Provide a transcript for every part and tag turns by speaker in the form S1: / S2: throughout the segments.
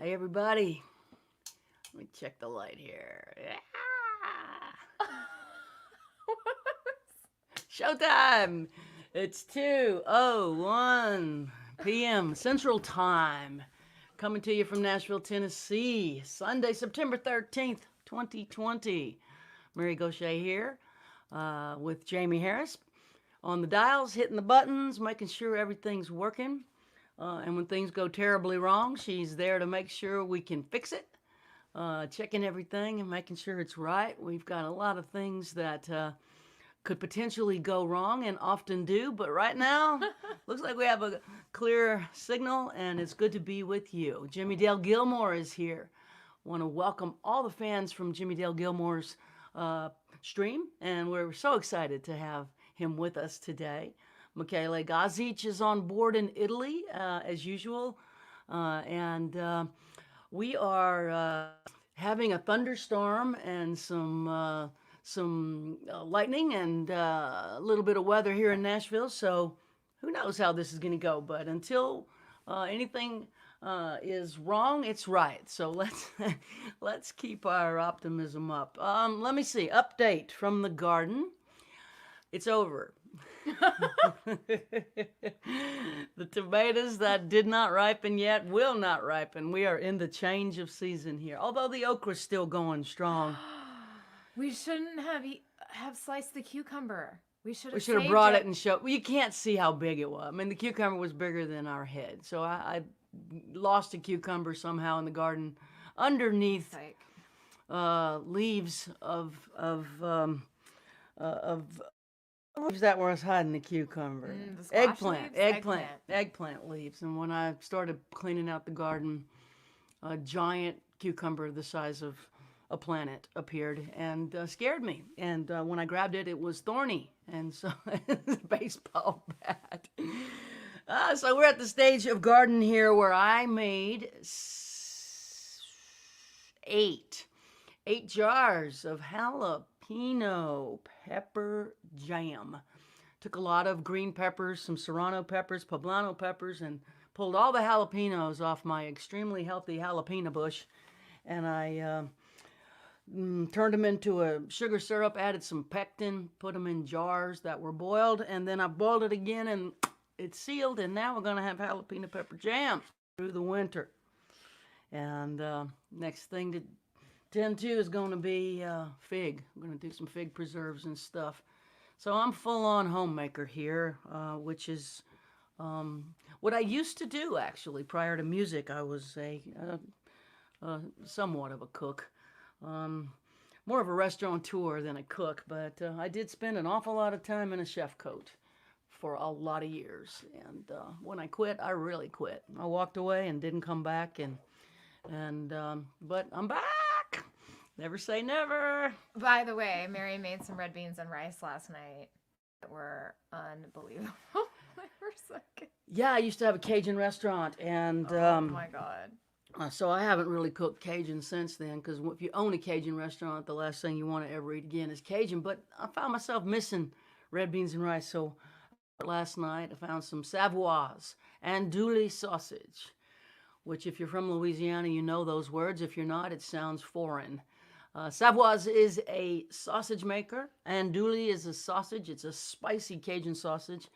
S1: Hey everybody, let me check the light here. Yeah. Showtime! It's 2:01 p.m. Central Time. Coming to you from Nashville, Tennessee. Sunday, September 13th, 2020. Mary Gauthier here with Jaimee Harris on the dials, hitting the buttons, making sure everything's working. And when things go terribly wrong, she's there to make sure we can fix it, checking everything and making sure it's right. We've got a lot of things that could potentially go wrong and often do, but right now, looks like we have a clear signal and it's good to be with you. Jimmie Dale Gilmore is here. Want to welcome all the fans from Jimmie Dale Gilmore's stream, and we're so excited to have him with us today. Michele Gazic is on board in Italy, as usual, and we are having a thunderstorm and some lightning and a little bit of weather here in Nashville. So who knows how this is going to go? But until anything is wrong, it's right. So let's keep our optimism up. Let me see. Update from the garden. It's over. The tomatoes that did not ripen yet will not ripen. We are in the change of season here. Although the okra's still going strong.
S2: We shouldn't have sliced the cucumber. We should have
S1: brought it and showed. Well, you can't see how big it was. I mean, the cucumber was bigger than our head. So I lost a cucumber somehow in the garden underneath leaves of leaves that was hiding the cucumber. Eggplant leaves. And when I started cleaning out the garden, a giant cucumber the size of a planet appeared and scared me. And when I grabbed it, it was thorny. And so it's a baseball bat. So we're at the stage of garden here where I made eight jars of jalapeno pepper jam. Took a lot of green peppers, some serrano peppers, poblano peppers, and pulled all the jalapenos off my extremely healthy jalapeno bush. And I turned them into a sugar syrup, added some pectin, put them in jars that were boiled, and then I boiled it again and it's sealed, and now we're going to have jalapeno pepper jam through the winter. And next thing to tend to is going to be fig. I'm going to do some fig preserves and stuff. So I'm full-on homemaker here, which is what I used to do, actually. Prior to music, I was somewhat of a cook. More of a restaurateur than a cook, but I did spend an awful lot of time in a chef coat for a lot of years. And when I quit, I really quit. I walked away and didn't come back, but I'm back. Never say never.
S2: By the way, Mary made some red beans and rice last night that were unbelievable. They were so good.
S1: Yeah, I used to have a Cajun restaurant, and
S2: oh my God.
S1: So I haven't really cooked Cajun since then, because if you own a Cajun restaurant, the last thing you want to ever eat again is Cajun. But I found myself missing red beans and rice, so last night I found some Savoirs andouille sausage, which if you're from Louisiana, you know those words. If you're not, it sounds foreign. Savoirs is a sausage maker. Andouille is a sausage. It's a spicy Cajun sausage.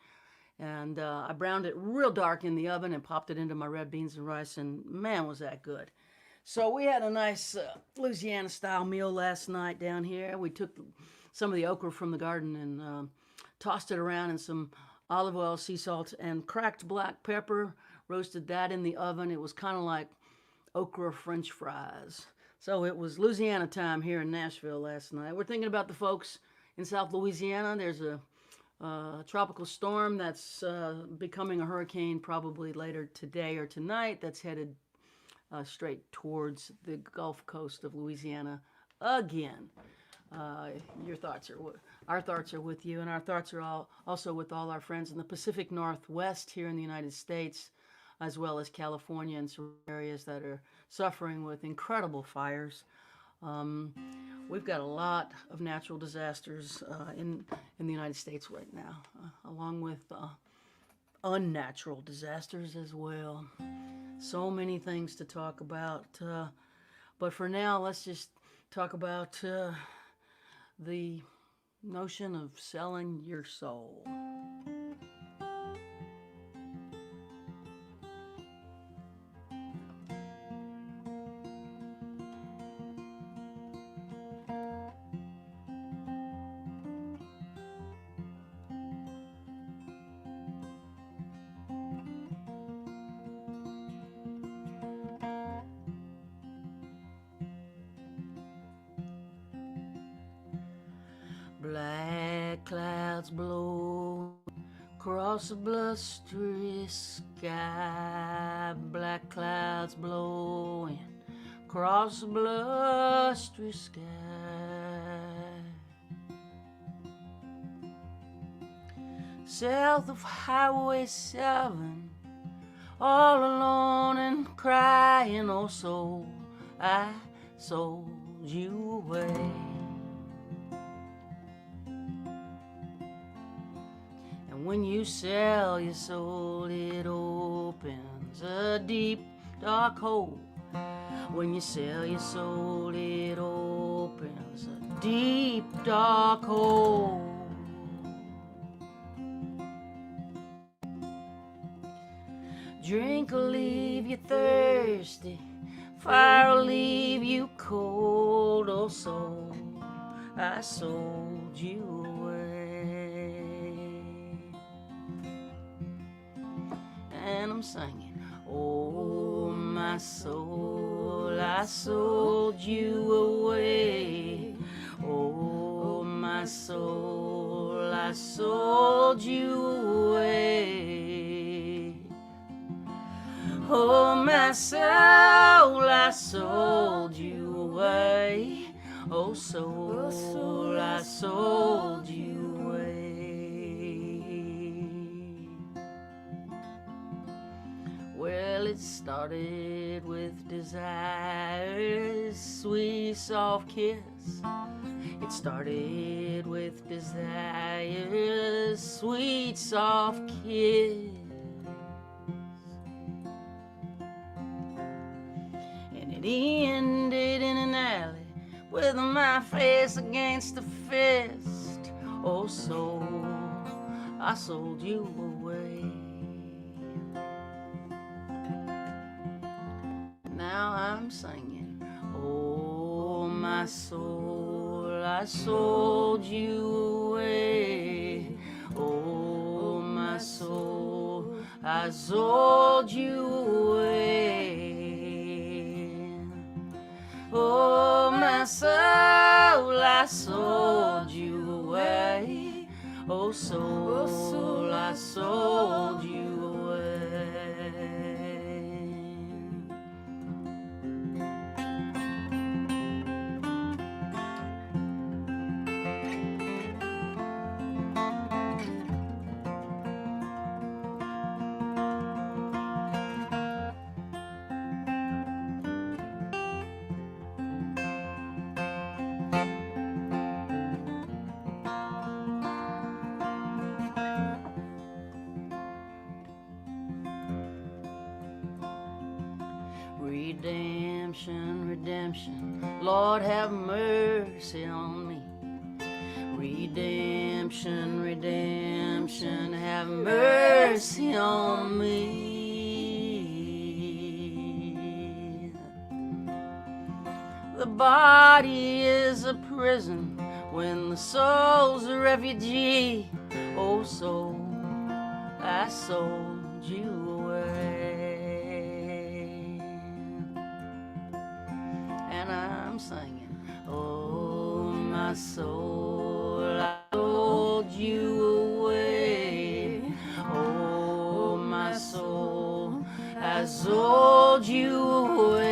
S1: And I browned it real dark in the oven and popped it into my red beans and rice, and man, was that good. So we had a nice Louisiana-style meal last night down here. We took some of the okra from the garden and tossed it around in some olive oil, sea salt, and cracked black pepper. Roasted that in the oven. It was kind of like okra French fries. So it was Louisiana time here in Nashville last night. We're thinking about the folks in South Louisiana. There's a tropical storm that's becoming a hurricane probably later today or tonight that's headed straight towards the Gulf Coast of Louisiana again. Our thoughts are with you, and our thoughts are also with all our friends in the Pacific Northwest here in the United States, as well as California and some areas that are suffering with incredible fires. We've got a lot of natural disasters in the United States right now, along with unnatural disasters as well. So many things to talk about. But for now, let's just talk about the notion of selling your soul. Black clouds blow across a blustery sky. Black clouds blowing across a blustery sky. South of Highway 7, all alone and crying, oh soul, I sold you away. And when you sell your soul, it opens a deep, dark hole. When you sell your soul, it opens a deep, dark hole. Drink will leave you thirsty, fire will leave you cold. Oh soul, I sold you away. And I'm singing, oh my soul, I sold you away. Oh my soul, I sold you away. Oh my soul, I sold you away. Oh soul, I sold you away. Well, it started with desire's sweet soft kiss. It started with desire's sweet soft kiss. It ended in an alley with my face against a fist. Oh soul, I sold you away. Now I'm singing, oh my soul, I sold you away. Oh my soul, I sold you away. Oh my soul, I sold you away. Oh soul, I sold you away. Redemption, redemption, Lord have mercy on me. Redemption, redemption, have mercy on me. The body is a prison when the soul's a refugee. Oh soul, I sold you away. And I'm singing, oh my soul, I sold you away. Oh my soul, I sold you away.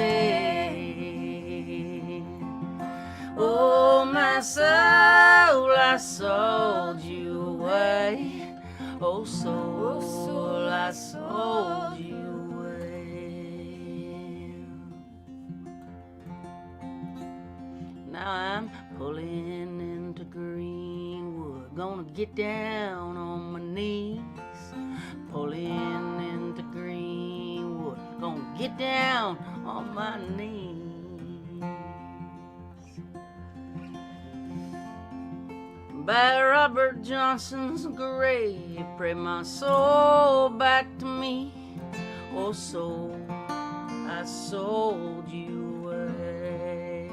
S1: Oh my soul, I sold you away. Oh soul, I sold you away. Now I'm pulling into Greenwood, gonna get down on my knees. Pulling into Greenwood, gonna get down on my knees. By Robert Johnson's grave, pray my soul back to me. Oh, soul, I sold you away.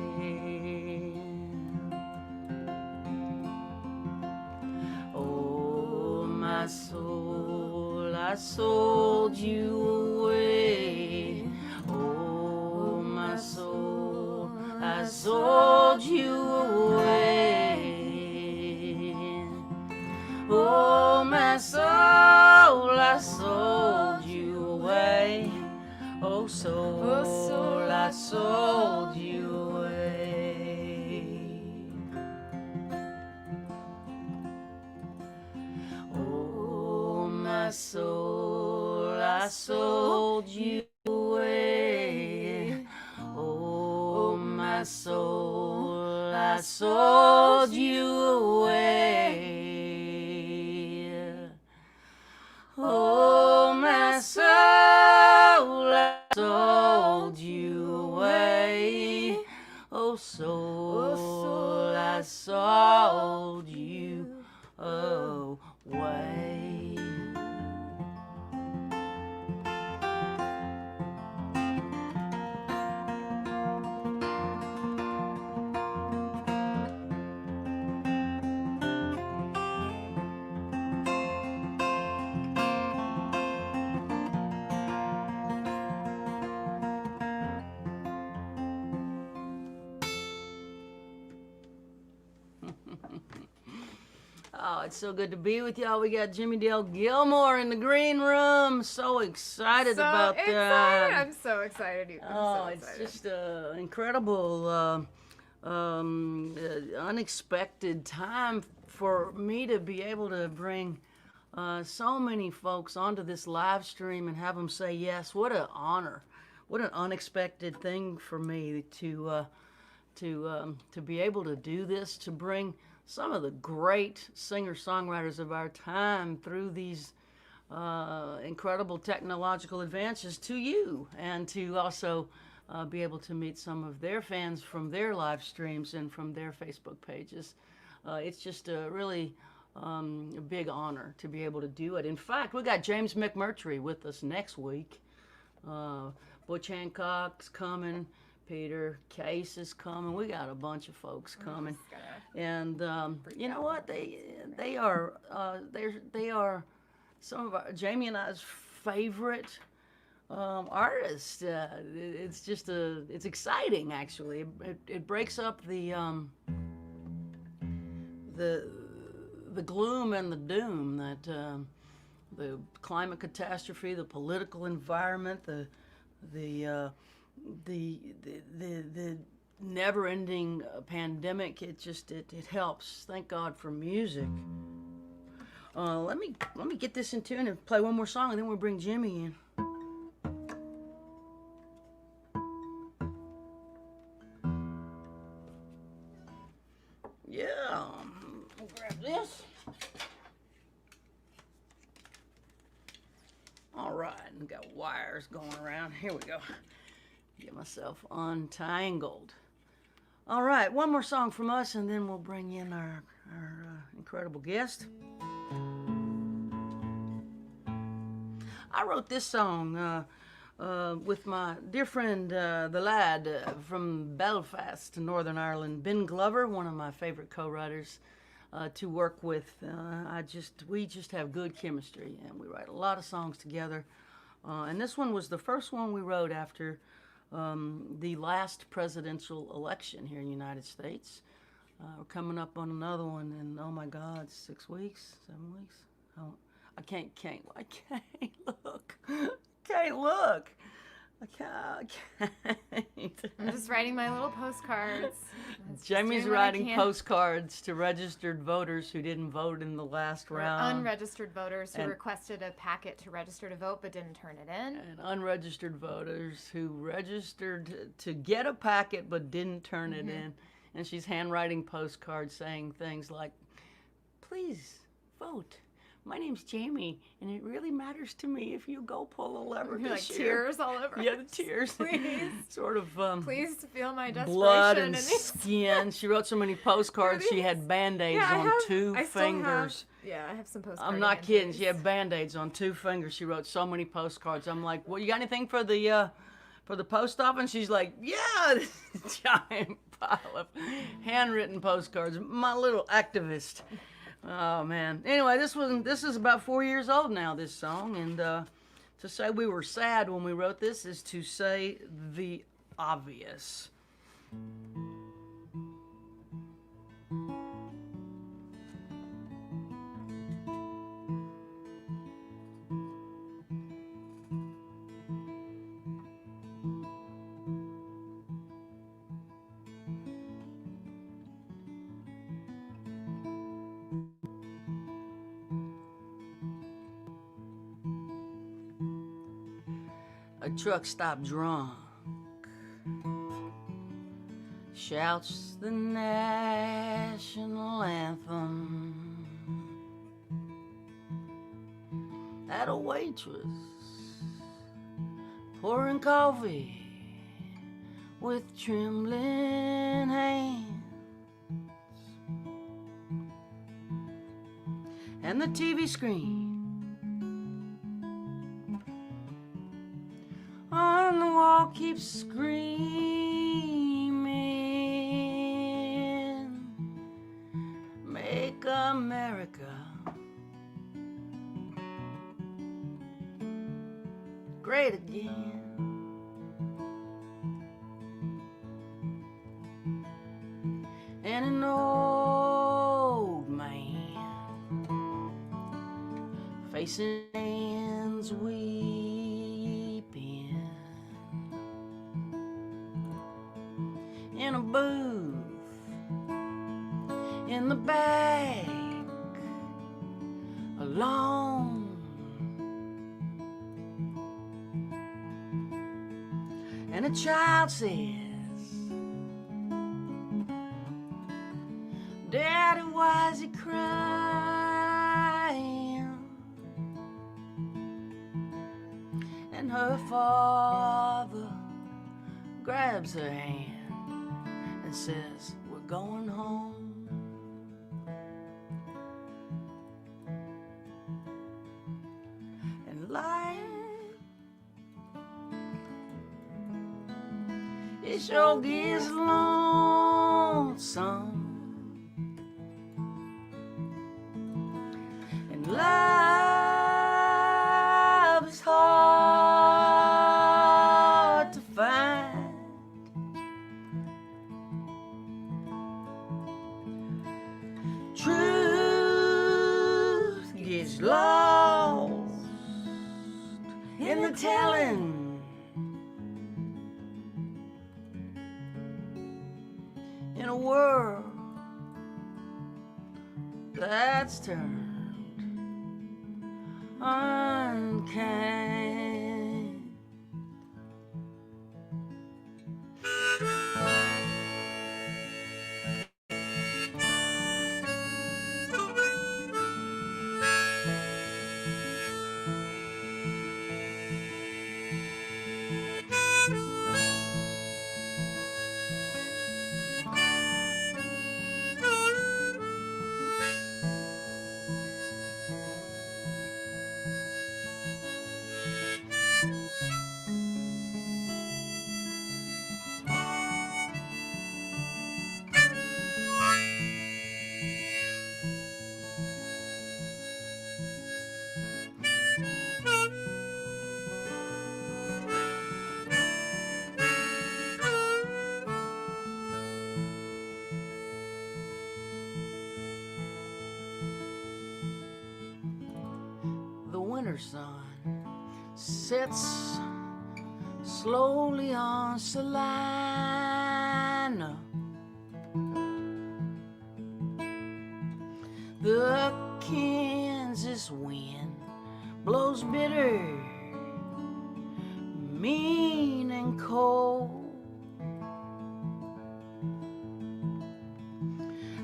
S1: Oh, my soul, I sold you away. Oh, my soul, I sold you away. Oh, my soul, I sold you away. Oh, soul, I sold you away. Oh, my soul, I sold you away. Oh, my soul, I sold you away. Oh, my soul, I sold you away. Oh, soul, I sold you away. Oh, it's so good to be with y'all. We got Jimmie Dale Gilmore in the green room. So excited about that.
S2: I'm so excited.
S1: It's just an incredible, unexpected time for me to be able to bring so many folks onto this live stream and have them say yes. What an honor. What an unexpected thing for me to be able to do this, to bring some of the great singer-songwriters of our time through these incredible technological advances to you, and to also be able to meet some of their fans from their live streams and from their Facebook pages. It's just a really a big honor to be able to do it. In fact, we got James McMurtry with us next week. Butch Hancock's coming. Peter Case is coming. We got a bunch of folks coming, and you know what? They are some of our, Jaimee and I's favorite artists. It's just it's exciting actually. It breaks up the gloom and the doom that the climate catastrophe, the political environment, the never-ending pandemic. It helps. Thank God for music. Let me get this in tune and play one more song, and then we'll bring Jimmie in. Yeah, I'll grab this. All right, I've got wires going around. Here we go. Get myself untangled. All right, one more song from us, and then we'll bring in our incredible guest. I wrote this song with my dear friend, the lad from Belfast, Northern Ireland, Ben Glover, one of my favorite co-writers to work with. We just have good chemistry, and we write a lot of songs together. And this one was the first one we wrote after the last presidential election here in the United States. We're coming up on another one in, oh my God, 6 weeks, 7 weeks. Oh, I can't look. Can't look. I can't.
S2: I'm just writing my little postcards.
S1: Jaimee's writing postcards to registered voters who didn't vote in the last round.
S2: Unregistered voters who requested a packet to register to vote but didn't turn it in.
S1: And unregistered voters who registered to get a packet but didn't turn it in. And she's handwriting postcards saying things like, please vote. my name's Jaimee, and it really matters to me if you go pull a lever
S2: Like
S1: this year.
S2: tears all over.
S1: Yeah, the tears.
S2: Please.
S1: Sort of
S2: Please feel my desperation.
S1: blood and
S2: in these.
S1: skin. She wrote so many postcards. She had Band-Aids on two fingers.
S2: I have some postcards.
S1: I'm not kidding. She had Band-Aids on 2 fingers. She wrote so many postcards. I'm like, well, you got anything for the post office? She's like, yeah, this giant pile of handwritten postcards. My little activist. Oh man. Anyway, this is about 4 years old now, this song, and to say we were sad when we wrote this is to say the obvious. A truck stop drunk shouts the national anthem at a waitress pouring coffee with trembling hands, and the TV screen on the wall keeps screaming, make America great again. And an old man facing hands weeping in a booth in the back alone. And a child says, Daddy, why is he crying? And her father grabs her hand and says, we're going home. And life, it sure gets lonesome. And love is hard to find. Truth gets lost in the telling. In a world that's turned unkind. The winter sun sets slowly on Salina. The Kansas wind blows bitter, mean and cold.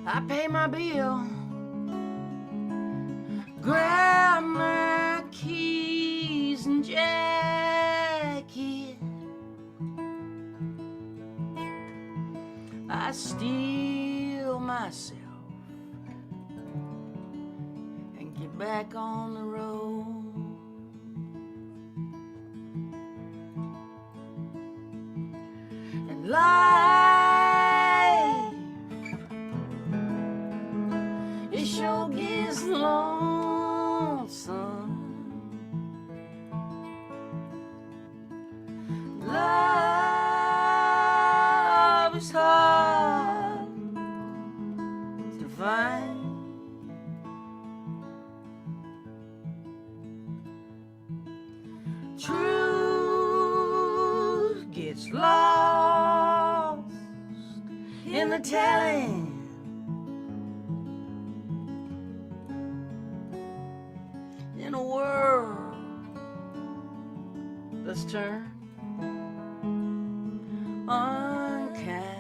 S1: I pay my bill, grab my keys and jacket. I steal myself and get back on the road. And life, it sure gets lonesome. Love is hard to find. Truth gets lost in the telling. In a world that's turned unkind.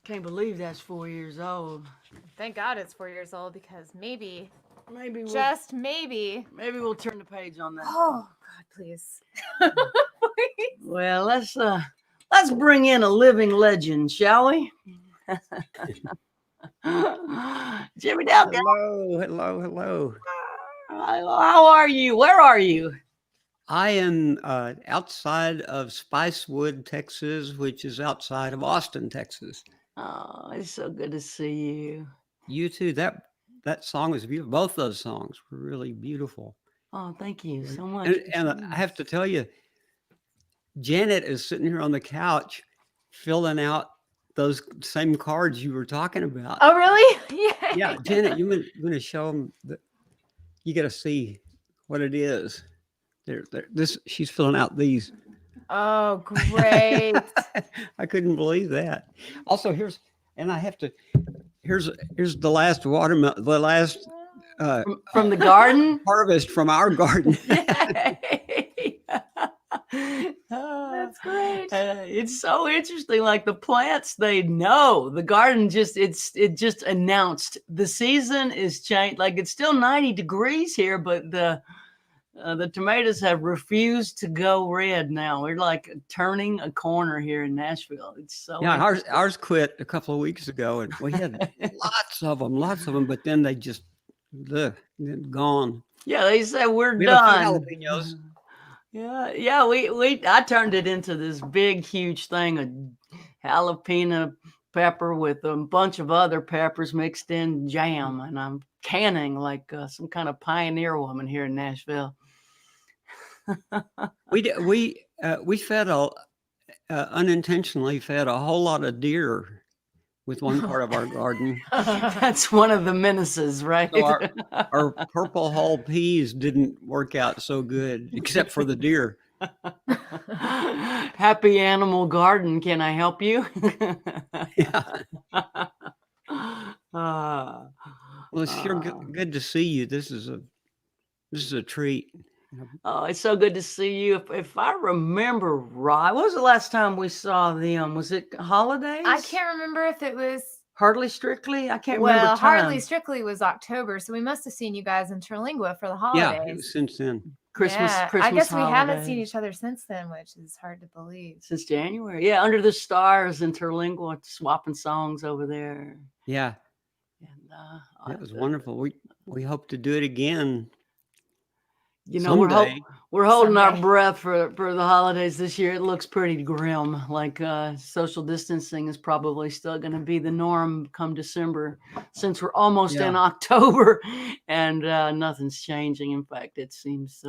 S1: Can't believe that's 4 years old.
S2: Thank God it's 4 years old, because maybe
S1: Maybe we'll,
S2: just maybe.
S1: maybe we'll turn the page on that.
S2: Oh God, please.
S1: Well, let's bring in a living legend, shall we? Jimmie Dale Gilmore.
S3: Hello.
S1: How are you? Where are you?
S3: I am outside of Spicewood, Texas, which is outside of Austin, Texas.
S1: Oh, it's so good to see you.
S3: You too. That song was beautiful. Both those songs were really beautiful.
S1: Oh, thank you so much.
S3: And I have to tell you, Janet is sitting here on the couch filling out those same cards you were talking about.
S2: Oh, really?
S3: Yeah, Janet, you're going to show them that you got to see what it is. She's filling out these.
S2: Oh, great.
S3: I couldn't believe that. Also, here's the last watermelon, the last
S1: from the garden?
S3: harvest from our garden.
S2: That's great.
S1: It's so interesting. Like the plants, they know. The garden it just announced the season is changed. Like it's still 90 degrees here, but the tomatoes have refused to go red now. We're like turning a corner here in Nashville. It's so
S3: ours quit a couple of weeks ago, and we had lots of them, but then they just gone.
S1: Yeah, they said we're
S3: we
S1: done.
S3: Have a few jalapenos.
S1: Yeah. I turned it into this big, huge thing of jalapeno pepper with a bunch of other peppers mixed in jam, and I'm canning like some kind of pioneer woman here in Nashville.
S3: we fed unintentionally fed a whole lot of deer with one part of our garden.
S1: That's one of the menaces, right?
S3: So our purple hull peas didn't work out so good, except for the deer.
S1: Happy Animal Garden, can I help you?
S3: Yeah. Well, it's sure good to see you. This is a treat.
S1: Oh, it's so good to see you. If I remember right, when was the last time we saw them? Was it holidays?
S2: I can't remember if it was
S1: Hardly Strictly. I can't remember.
S2: Well, Hardly Strictly was October, so we must have seen you guys in Terlingua for the holidays.
S3: Yeah, it was since then.
S1: Christmas.
S2: I guess we
S1: holidays.
S2: haven't seen each other since then, which is hard to believe.
S1: Since January, yeah, under the stars in Terlingua, swapping songs over there.
S3: Yeah,
S1: and
S3: that was wonderful. We hope to do it again.
S1: You know, we're holding our breath for the holidays this year. It looks pretty grim. Like social distancing is probably still going to be the norm come December, since we're almost in October, and nothing's changing. In fact, it seems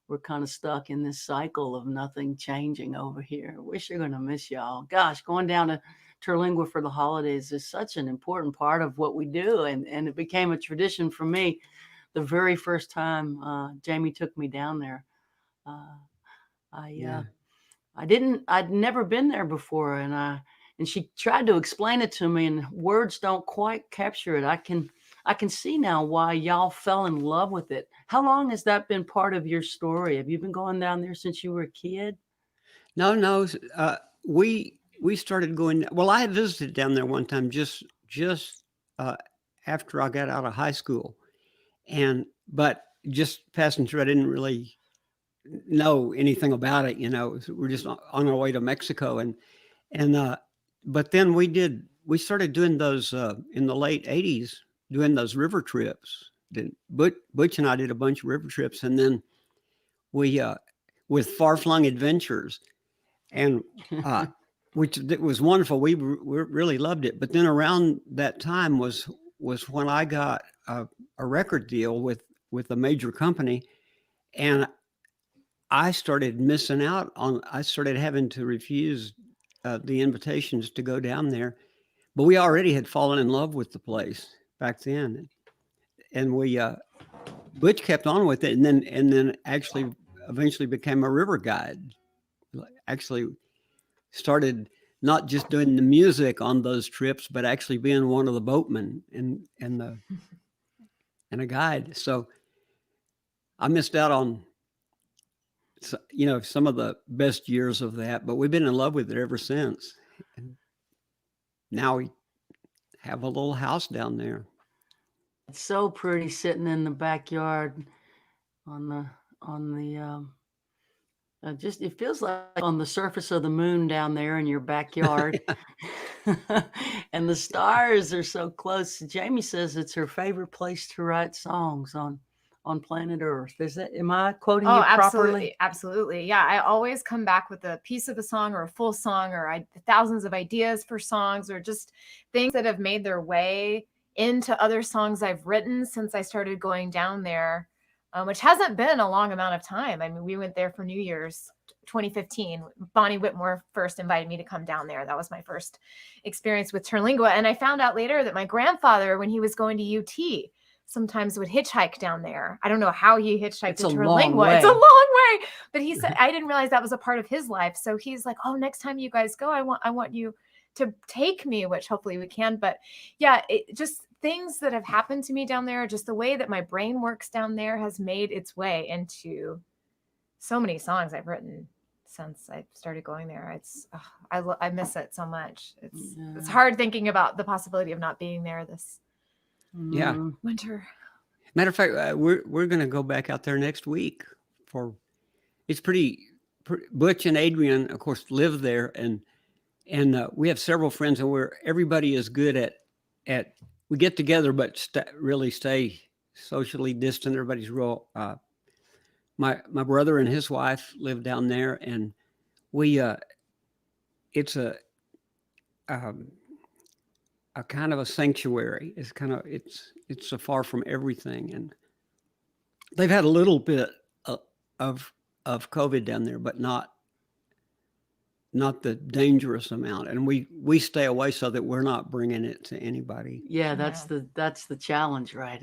S1: we're kind of stuck in this cycle of nothing changing over here. I wish you're going to miss y'all. Gosh, going down to Terlingua for the holidays is such an important part of what we do, and it became a tradition for me. The very first time Jaimee took me down there, I'd never been there before, and she tried to explain it to me, and words don't quite capture it. I can see now why y'all fell in love with it. How long has that been part of your story? Have you been going down there since you were a kid?
S3: No. We we started going. Well, I had visited down there one time just uh, after I got out of high school, but just passing through, I didn't really know anything about it. We're just on our way to Mexico, and but then we started doing those in the late '80s, doing those river trips. Then Butch and I did a bunch of river trips, and then we with Far Flung Adventures, and which it was wonderful. We really loved it. But then around that time was when I got a record deal with a major company, and I started missing out on. I started having to refuse the invitations to go down there. But we already had fallen in love with the place back then, and we Butch kept on with it, and then actually eventually became a river guide. Actually started not just doing the music on those trips, but actually being one of the boatmen and a guide. So I missed out on some of the best years of that, but we've been in love with it ever since. And now we have a little house down there.
S1: It's so pretty sitting in the backyard on the just it feels like on the surface of the moon down there in your backyard. And the stars are so close. Jaimee says it's her favorite place to write songs on planet Earth. Am I quoting you properly?
S2: Absolutely. Yeah, I always come back with a piece of a song or a full song, or thousands of ideas for songs, or just things that have made their way into other songs I've written since I started going down there, which hasn't been a long amount of time. I mean, we went there for New Year's 2015. Bonnie Whitmore first invited me to come down there. That was my first experience with Terlingua. And I found out later that my grandfather, when he was going to UT, sometimes would hitchhike down there. I don't know how he hitchhiked to Terlingua. It's a long way. But he said, I didn't realize that was a part of his life. So he's like, oh, next time you guys go, I want you to take me, which hopefully we can. But yeah, just things that have happened to me down there, just the way that my brain works down there has made its way into so many songs I've written since I started going there. I miss it so much. It's hard thinking about the possibility of not being there this winter.
S3: Matter of fact, we're going to go back out there next week it's pretty Butch and Adrian, of course, live there, and we have several friends, and everybody is good at we get together, but really stay socially distant. Everybody's real. My brother and his wife live down there, and we it's a kind of a sanctuary. It's so far from everything, and they've had a little bit of COVID down there, but not the dangerous amount. And we stay away so that we're not bringing it to anybody.
S1: Yeah, that's the challenge, right?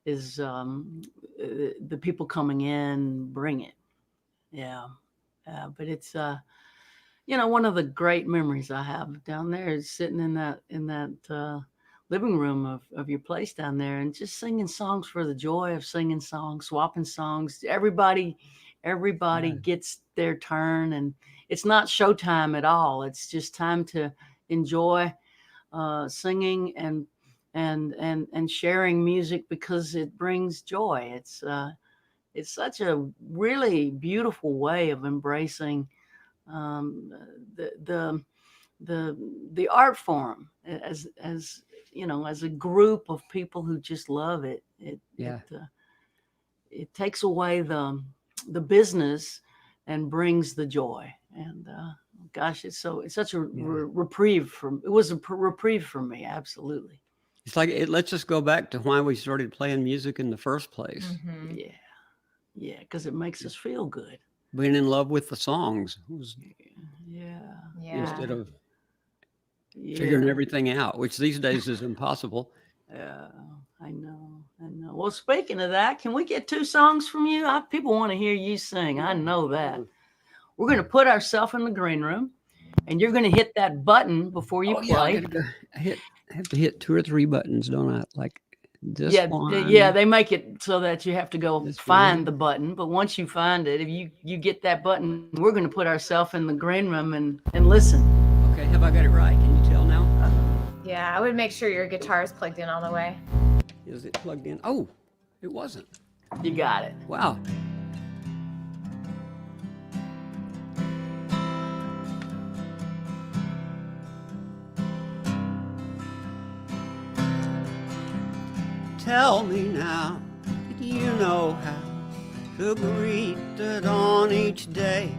S1: Is the people coming in bring it. Yeah. But it's one of the great memories I have down there is sitting in that living room of your place down there and just singing songs for the joy of singing songs, swapping songs. Everybody gets their turn, and it's not showtime at all. It's just time to enjoy singing and sharing music because it brings joy. It's such a really beautiful way of embracing the art form as as a group of people who just love it. It takes away the business and brings the joy. And gosh, it's such a reprieve it was a reprieve for me. Absolutely.
S3: It's like let's just go back to why we started playing music in the first place.
S2: Mm-hmm.
S1: Yeah, because it makes us feel good.
S3: Being in love with the songs instead of figuring everything out, which these days is impossible.
S1: Yeah, I know. Well, speaking of that, can we get 2 songs from you? People want to hear you sing. I know that. We're going to put ourselves in the green room, and you're going to hit that button before you play.
S3: I have to hit 2 or 3 buttons, don't I? Like this one.
S1: Yeah, they make it so that you have to go find the button. But once you find it, if you get that button, we're going to put ourselves in the green room and listen.
S3: Okay, have I got it right? Can you tell now?
S2: Yeah, I would make sure your guitar is plugged in all the way.
S3: Is it plugged in? Oh, it wasn't.
S1: You got it.
S3: Wow. Tell me now that you know how to greet the dawn each day.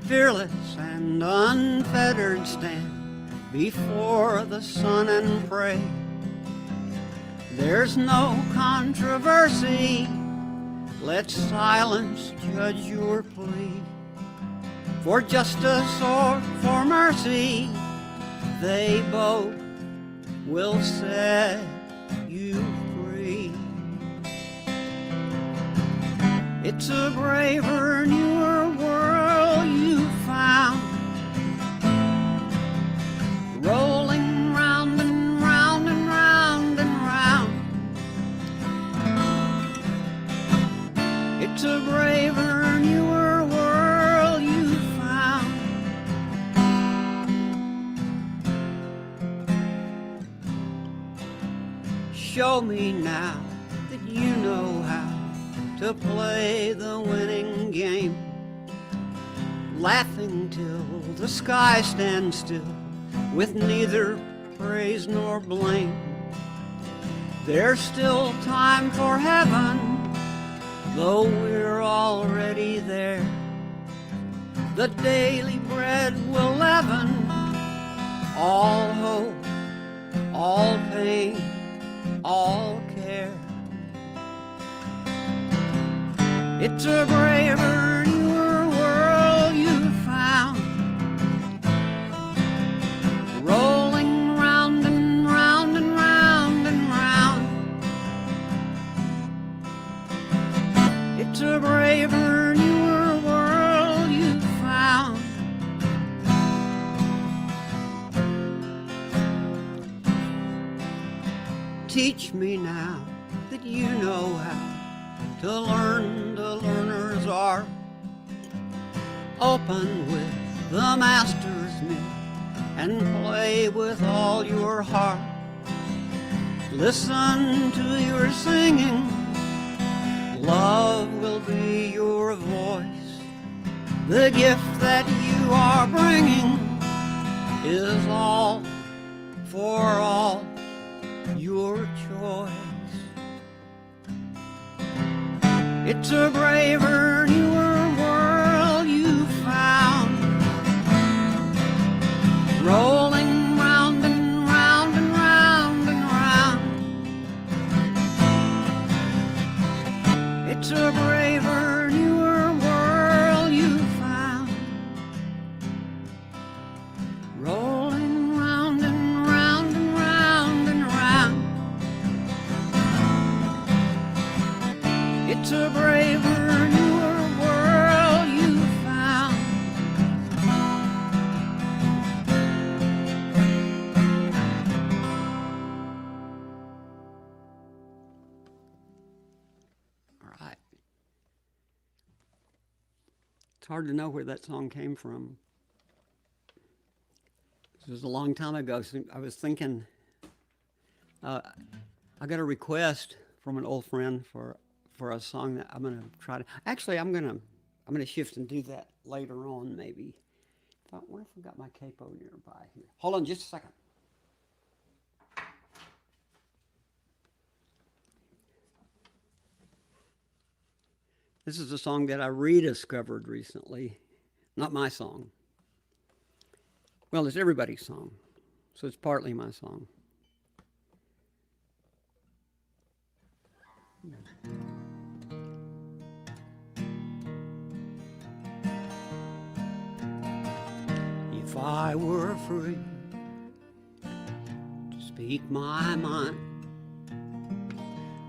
S3: Fearless and unfettered stand before the sun and pray. There's no controversy, let silence judge your plea. For justice or for mercy, they both will set you free. It's a braver, newer world you found, rolling round and round and round and round. It's a braver, newer world you found. Show me now that you know how to play the winning game, laughing till the sky stands still with neither praise nor blame. There's still time for heaven, though we're already there. The daily bread will leaven all hope, all pain, all care. It's a braver, newer world you found, rolling round and round and round and round. It's a braver, newer world you found. Teach me now that you know how to learn the learner's art. Open with the master's mint and play with all your heart. Listen to your singing, love will be your voice. The gift that you are bringing is all for all, your choice. It's a braver, newer world you found, rolling round and round and round and round. It's a braver, newer world you found, rolling round and round and round and round. It's a braver, newer world you found. All right. It's hard to know where that song came from. This was a long time ago. So I was thinking, I got a request from an old friend for a song that I'm gonna try to. Actually, I'm gonna shift and do that later on, maybe. What if I got my capo nearby here? Hold on, just a second. This is a song that I rediscovered recently. Not my song. Well, it's everybody's song, so it's partly my song. If I were free to speak my mind,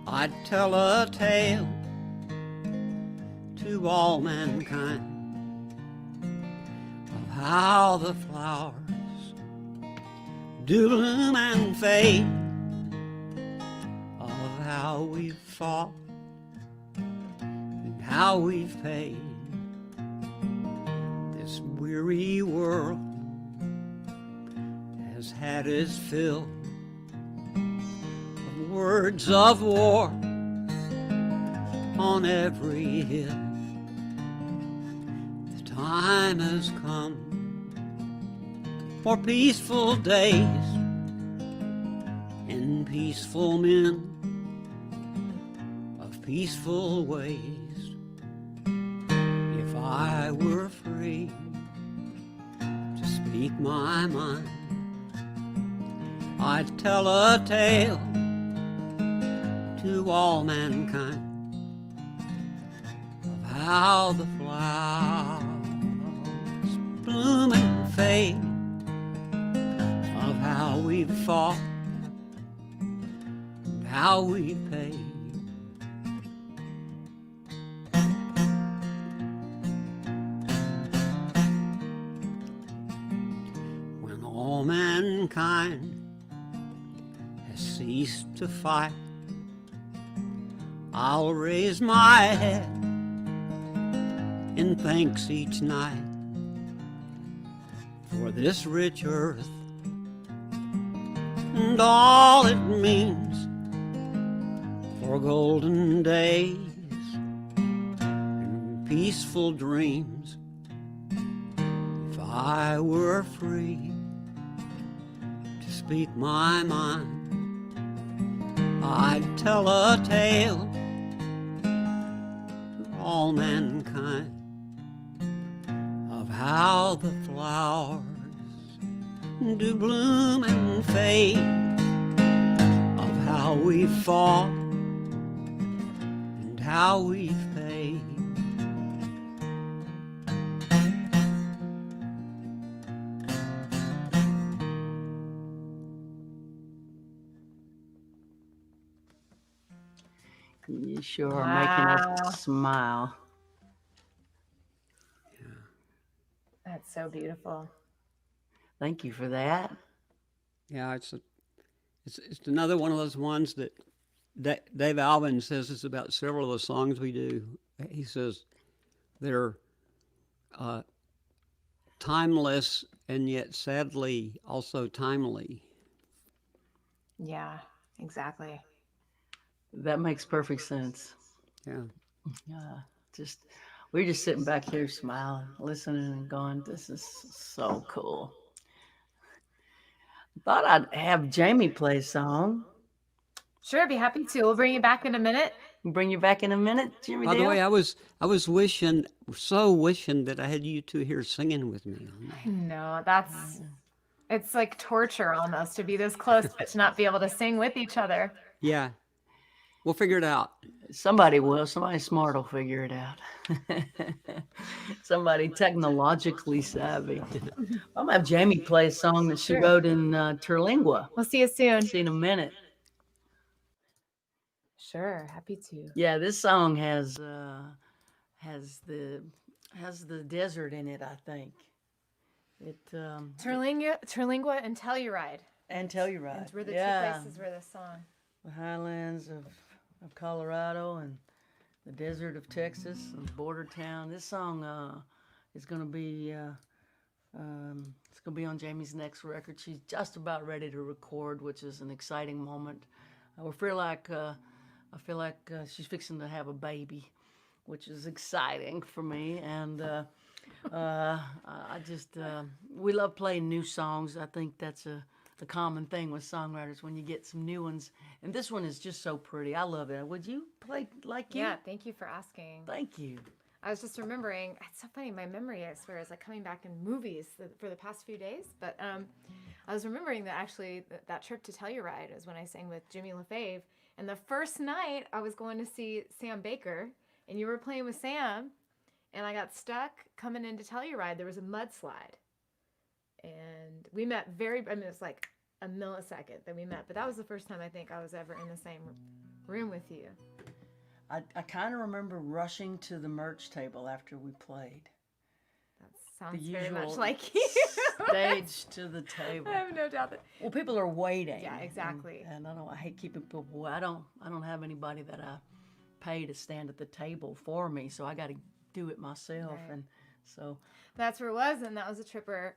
S3: I'd tell a tale to all mankind of how the flowers do bloom and fade, of how we've fought and how we've paid this weary world His hat is filled with words of war on every hill. The time has come for peaceful days and peaceful men of peaceful ways. If I were free to speak my mind, I'd tell a tale to all mankind of how the flowers bloom and fade, of how we've fought and how we've paid. When all mankind has ceased to fight, I'll raise my head in thanks each night for this rich earth and all it means, for golden days and peaceful dreams. If I were free to speak my mind, I'd tell a tale to all mankind of how the flowers do bloom and fade, of how we fought and how we've paid.
S1: You sure are making
S2: Wow.
S1: us smile.
S2: That's so beautiful.
S1: Thank you for that.
S3: Yeah, it's another one of those ones that Dave Alvin says it's about several of the songs we do. He says they're timeless and yet sadly also timely.
S2: Yeah, exactly.
S1: That makes perfect sense.
S3: Yeah.
S1: We're just sitting back here smiling, listening and going, this is so cool. Thought I'd have Jaimee play a song.
S2: Sure, I'd be happy to. We'll bring you back in a minute.
S1: Bring you back in a minute, Jimmie
S3: By
S1: Dale.
S3: the way, I was wishing that I had you two here singing with me on that.
S2: No, it's like torture almost to be this close but to not be able to sing with each other.
S3: Yeah. We'll figure it out.
S1: Somebody will. Somebody smart will figure it out. Somebody technologically savvy. I'm gonna have Jaimee play a song that she
S2: Sure.
S1: wrote in Terlingua.
S2: We'll see you soon.
S1: See you in a minute.
S2: Sure, happy to.
S1: Yeah, this song has the desert in it, I think. It
S2: Terlingua and Telluride.
S1: and Telluride.
S2: And were the
S1: yeah.
S2: two places where this song.
S1: The highlands of Colorado and the desert of Texas and border town. This song is going to be it's going to be on Jaimee's next record. She's just about ready to record, which is an exciting moment. I feel like she's fixing to have a baby, which is exciting for me. And we love playing new songs. I think that's the common thing with songwriters when you get some new ones. And this one is just so pretty. I love it. Would you play like you?
S2: Yeah, thank you for asking.
S1: Thank you.
S2: I was just remembering, it's so funny, my memory, I swear, is like coming back in movies for the past few days. But I was remembering that actually that trip to Telluride is when I sang with Jimmy LaFave. And the first night I was going to see Sam Baker, and you were playing with Sam, and I got stuck coming into Telluride. There was a mudslide. And we met it was like a millisecond that we met. But that was the first time I think I was ever in the same room with you.
S1: I kind of remember rushing to the merch table after we played.
S2: That sounds
S1: The
S2: very much
S1: usual
S2: like you.
S1: Stage to the table.
S2: I have no doubt that.
S1: Well, people are waiting.
S2: Yeah, exactly.
S1: And I hate keeping people. I don't have anybody that I pay to stand at the table for me, so I got to do it myself.
S2: Right.
S1: And so
S2: That's where it was, and that was a trip where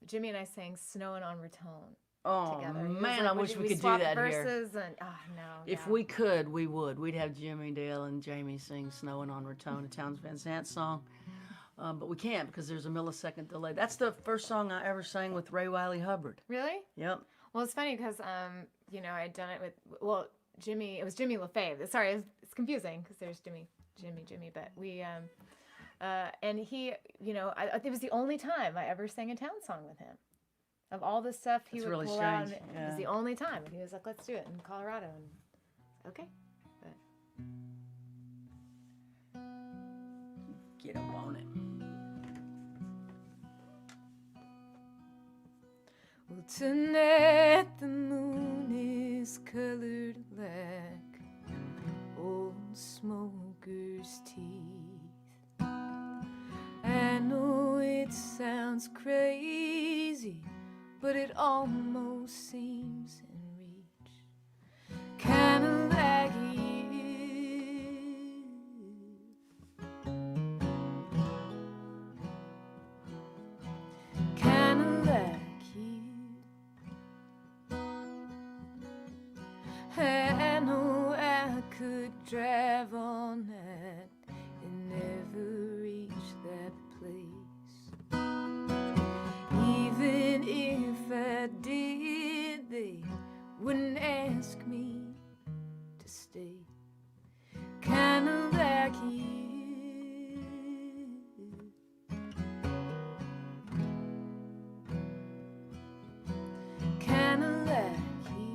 S2: Jimmie and I sang "Snowing on Raton"
S1: Oh
S2: together. He was
S1: man,
S2: like,
S1: I wish we could do
S2: swapped
S1: that here.
S2: verses and oh no.
S1: If
S2: yeah.
S1: we could, we would. We'd have Jimmie Dale and Jaimee sing "Snowing on Raton," a Townes Van Zandt song. But we can't because there's a millisecond delay. That's the first song I ever sang with Ray Wiley Hubbard.
S2: Really?
S1: Yep.
S2: Well, it's funny because I'd done it with Jimmie. It was Jimmy LaFave. Sorry, it's confusing because there's Jimmy, but we and he, I it was the only time I ever sang a town song with him. Of all the stuff he
S1: That's
S2: would
S1: really
S2: pull
S1: strange.
S2: out,
S1: Yeah.
S2: it was the only time. And he was like, "Let's do it in Colorado." And okay, but
S1: Get up on it.
S2: well, tonight the moon is colored like old smoker's teeth. I know it sounds crazy, but it almost seems in reach, kinda like you, kinda like you. I know I could drive all night and never reach that place. Even if I did, they wouldn't ask me to stay. Kinda like you, kinda like you.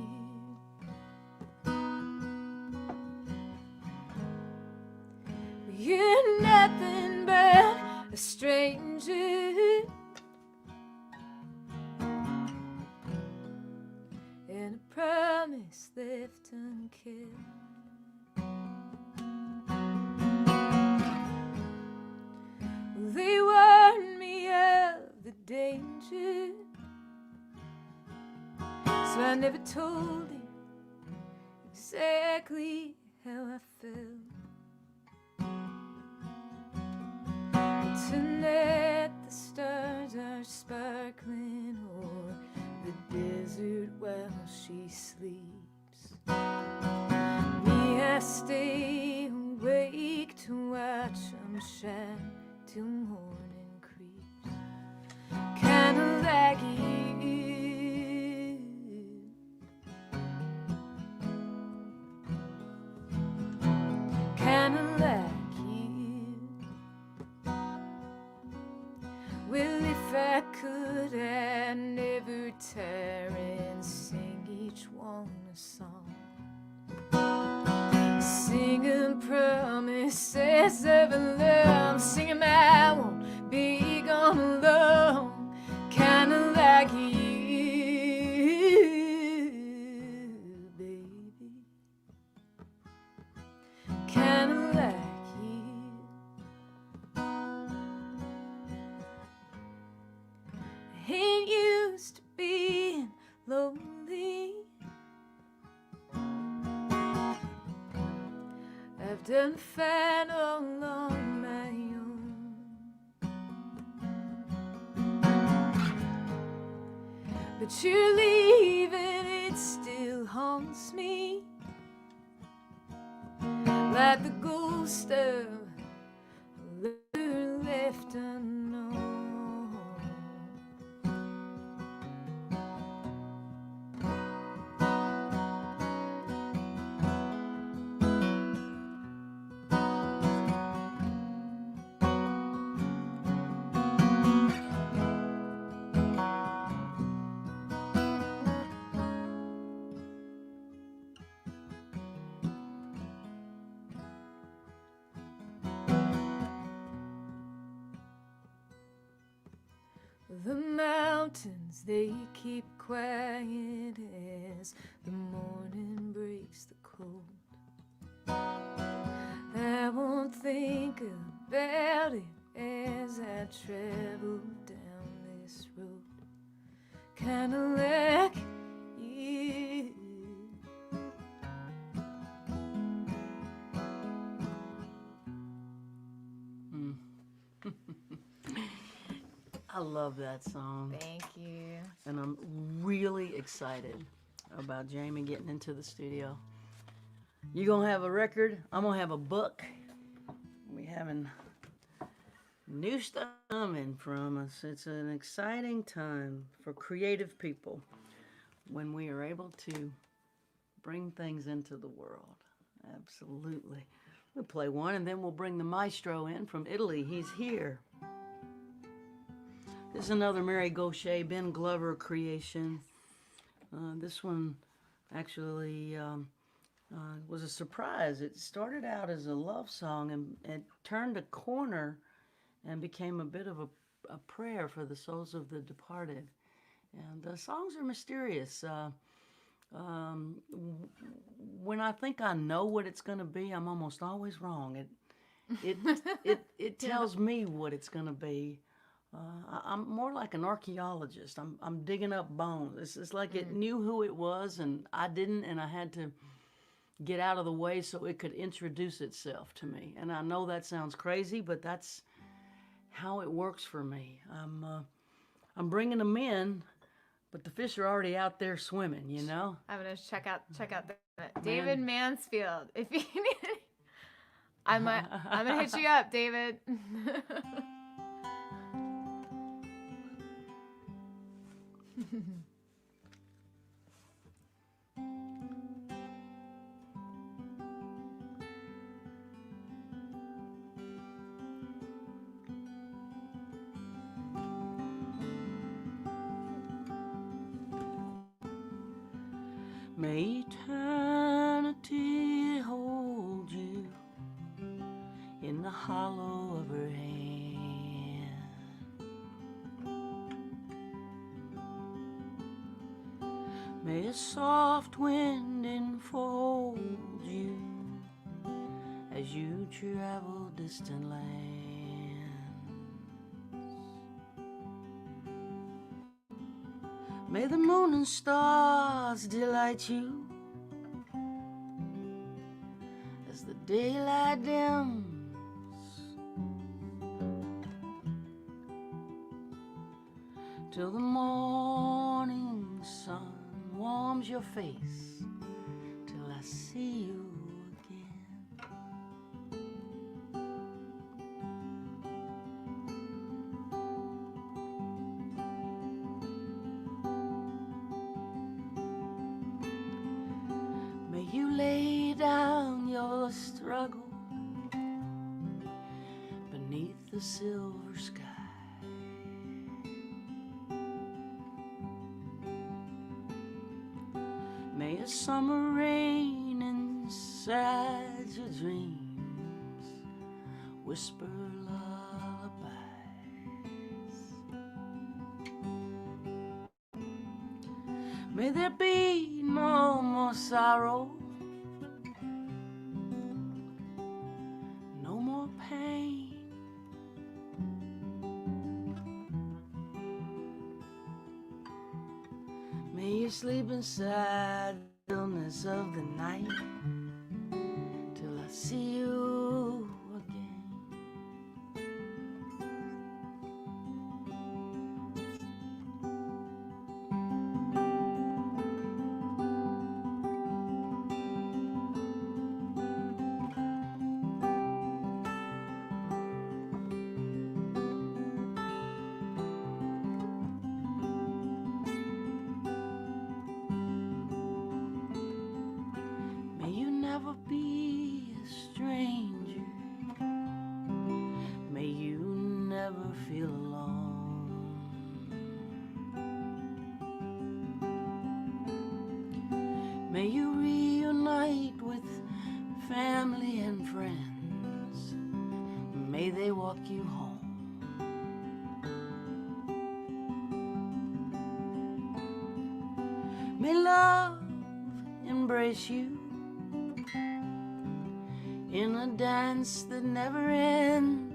S2: You're nothing but a stranger and a promise left unkept. They warned me of the danger, so I never told him exactly how I felt. But tonight the stars are sparkling o'er the desert while she sleeps. Me, I stay awake to watch them shine till morning creeps. Kinda like you, kinda like you. Well, if I could, I'd never tire and sing each one a song, singing promises of love, singing I won't be gone alone. Kinda like you, baby. Kinda like you. I ain't used to being lonely. I've done fine all on my own. But you're leaving, it still haunts me like the ghost of a letter left unknown. The mountains, they keep quiet as the morning breaks the cold. I won't think about it as I travel down this road. Kinda like you.
S1: I love that song.
S2: Thank you.
S1: And I'm really excited about Jaimee getting into the studio. You're going to have a record. I'm going to have a book. We having new stuff coming from us. It's an exciting time for creative people when we are able to bring things into the world. Absolutely. We'll play one and then we'll bring the maestro in from Italy. He's here. This is another Mary Gauthier, Ben Glover creation. This one actually was a surprise. It started out as a love song and it turned a corner and became a bit of a prayer for the souls of the departed. And the songs are mysterious. When I think I know what it's going to be, I'm almost always wrong. It tells me what it's going to be. I'm more like an archaeologist. I'm digging up bones. It's like it knew who it was, and I didn't, and I had to get out of the way so it could introduce itself to me. And I know that sounds crazy, but that's how it works for me. I'm bringing them in, but the fish are already out there swimming. You know.
S2: I'm gonna check out David Mansfield. If you need, I'm gonna hit you up, David.
S1: May eternity hold you in the hollow of her hand. May a soft wind enfold you as you travel distant lands. May the moon and stars delight you as the daylight dims. Till the morning sun warms your face, till I see you again. May you lay down your struggle beneath the silver sky. May a summer rain inside your dreams whisper lullabies. May there be no more sorrow, no more pain. May you sleep inside the stillness of the night till I see you again. May you never be a stranger. May you never feel alone. May you reunite with family and friends. May they walk you home. May love embrace you in a dance that never ends.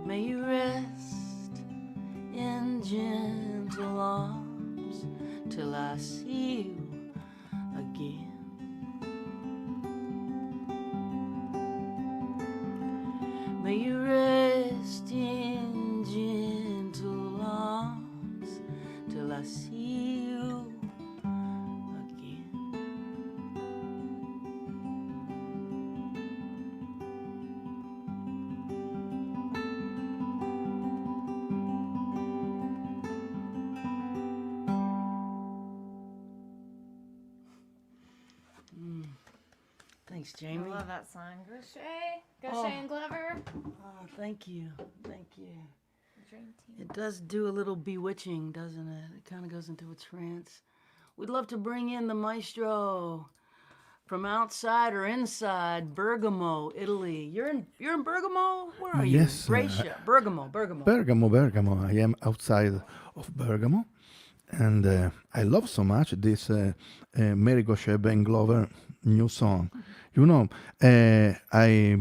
S1: May you rest in gentle arms till I see you again. May you rest in gentle arms till I see you again. Thanks,
S2: I
S1: Jaimee.
S2: love that song. Gauthier
S1: Oh.
S2: and Glover.
S1: Oh, thank you. Thank you.
S2: Dream team.
S1: It does do a little bewitching, doesn't it? It kind of goes into a trance. We'd love to bring in the maestro from outside or inside Bergamo, Italy. You're in Bergamo? Where are you?
S4: Yes,
S1: Brescia. Bergamo.
S4: Bergamo. I am outside of Bergamo, and I love so much this Mary Gauthier and Glover new song. You know, I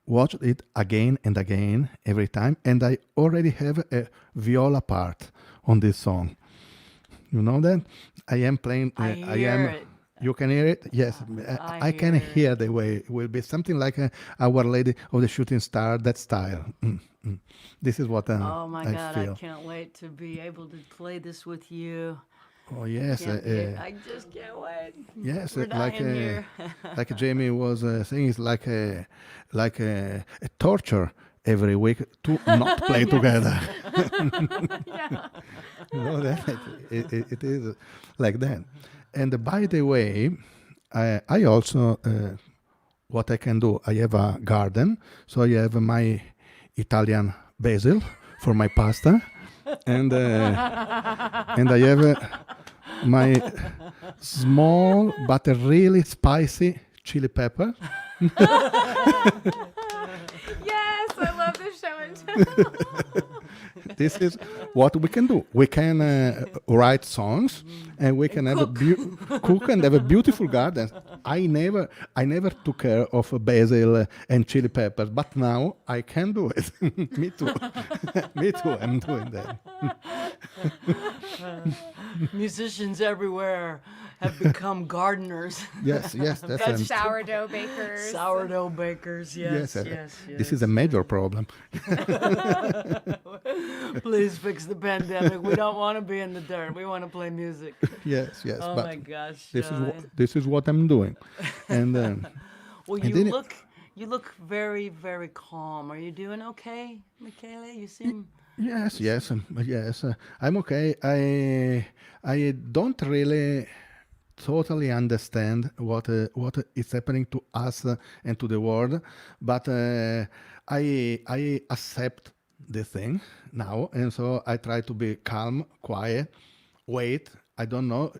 S4: watched it again and again every time, and I already have a viola part on this song. You know that? I am playing.
S1: I hear it.
S4: You can hear it? Yes. I can
S1: hear
S4: hear the way it will be something like Our Lady of the Shooting Star, that style. This is what
S1: Oh my
S4: I
S1: God,
S4: feel.
S1: I can't wait to be able to play this with you.
S4: Oh, yes.
S1: I just can't wait.
S4: Yes,
S1: We're
S4: like
S1: dying here.
S4: like Jaimee was saying, it's like a torture every week to not play together.
S2: Yeah.
S4: You know that it is like that. And by the way, I also what I can do. I have a garden, so I have my Italian basil for my pasta, and I have my small but really spicy chili pepper.
S2: Yes, I love the show and tell.
S4: This is what we can do. We can write songs, and we can have cook and have a beautiful garden. I never took care of basil and chili peppers, but now I can do it. Me too. Me too. I'm doing that.
S1: Musicians everywhere have become gardeners.
S4: Yes, that's
S2: Got sourdough bakers.
S1: Sourdough bakers, yes,
S4: yes.
S1: yes.
S4: This is a major problem.
S1: Please fix the pandemic. We don't want to be in the dirt. We want to play music.
S4: Yes.
S1: Oh
S4: But
S1: my gosh.
S4: this is what I'm doing, and
S1: Well,
S4: and then it-
S1: you look very, very calm. Are you doing okay, Michele? You seem
S4: yes. I'm okay. I don't really totally understand what is happening to us and to the world, but I accept the thing now, and so I try to be calm, quiet, wait. I don't know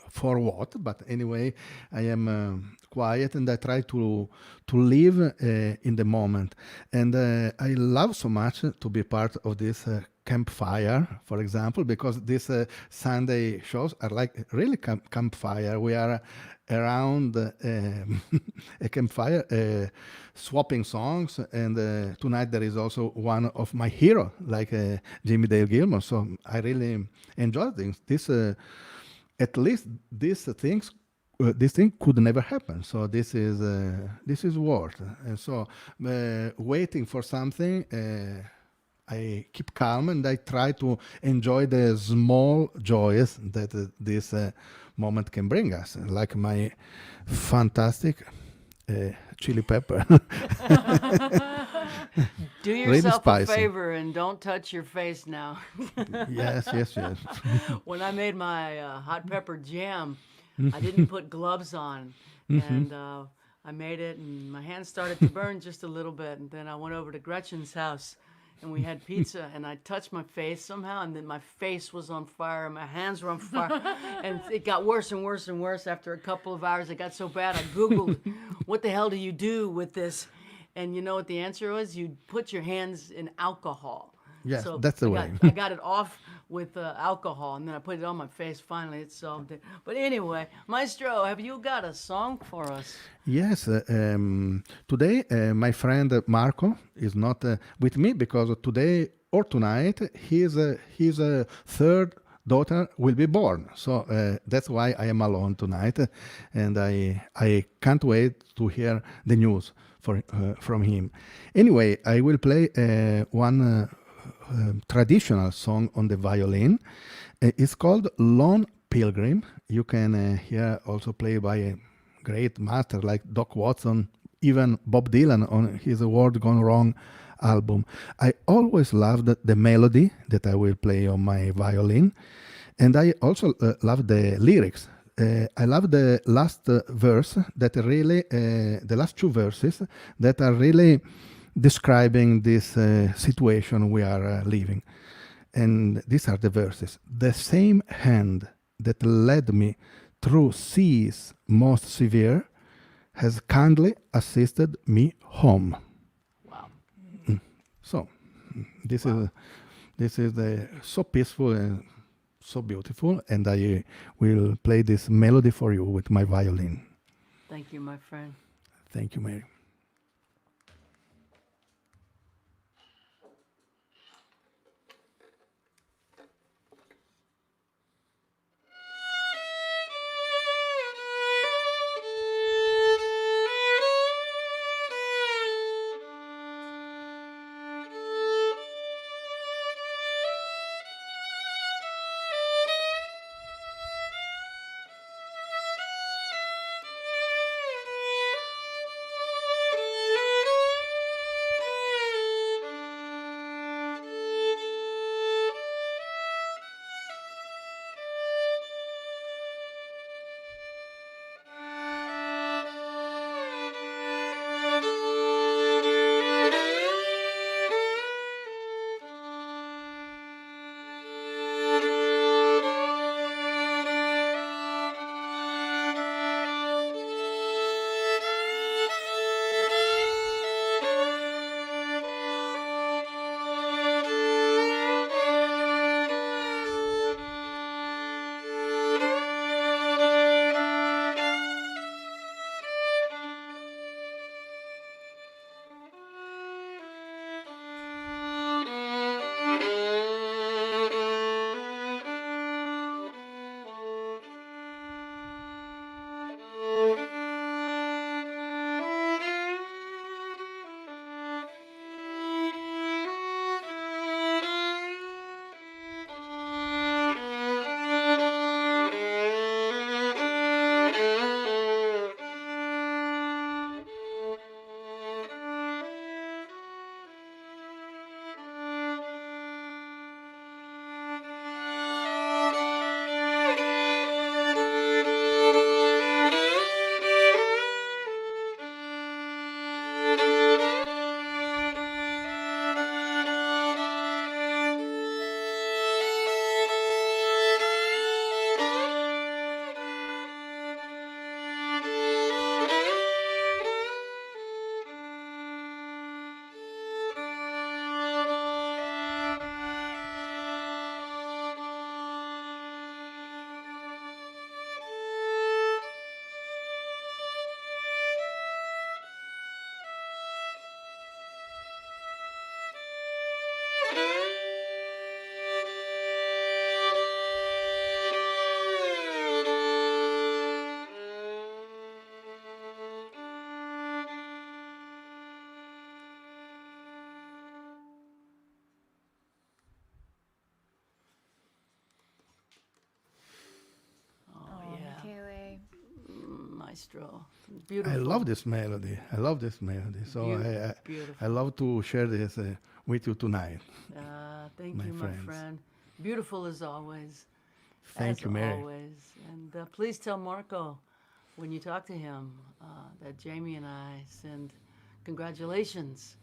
S4: for what, but anyway, I am quiet, and I try to live in the moment. And I love so much to be part of this campfire, for example, because these Sunday shows are like really campfire. We are around a campfire, swapping songs, and tonight there is also one of my hero, like Jimmie Dale Gilmore. So I really enjoy things. At least these things. This thing could never happen. So this is worth. And so waiting for something. I keep calm, and I try to enjoy the small joys that this moment can bring us, like my fantastic chili pepper.
S1: do
S4: Really
S1: yourself a
S4: spicy.
S1: favor and don't touch your face now.
S4: Yes.
S1: When I made my hot pepper jam, I didn't put gloves on, and I made it, and my hands started to burn just a little bit, and then I went over to Gretchen's house, and we had pizza, and I touched my face somehow, and then my face was on fire, and my hands were on fire, and it got worse and worse and worse. After a couple of hours, it got so bad, I Googled, what the hell do you do with this? And you know what the answer was? You put your hands in alcohol.
S4: Yes, that's the way.
S1: I got it off with alcohol, and then I put it on my face. Finally, it solved it. But anyway, Maestro, have you got a song for us?
S4: Yes, today my friend Marco is not with me because today or tonight his third daughter will be born. So that's why I am alone tonight, and I can't wait to hear the news from him. Anyway, I will play one traditional song on the violin. It's called Lone Pilgrim. You can hear also played by a great master like Doc Watson, even Bob Dylan on his World Gone Wrong album. I always loved the melody that I will play on my violin, and I also love the lyrics. I love the last verse that really, the last two verses that are really describing this situation we are living. And these are the verses. The same hand that led me through seas most severe has kindly assisted me home.
S1: Wow.
S4: So this is so peaceful and so beautiful, and I will play this melody for you with my violin.
S1: Thank you, my friend.
S4: Thank you, Mary.
S1: Maestro.
S4: I
S1: Beautiful.
S4: love this melody. I love this melody. So
S1: Beautiful.
S4: I love to share this with you tonight.
S1: Thank
S4: my
S1: you, my
S4: friends.
S1: friend. Beautiful as always.
S4: Thank
S1: as
S4: you, Mary.
S1: always. And please tell Marco when you talk to him that Jaimee and I send congratulations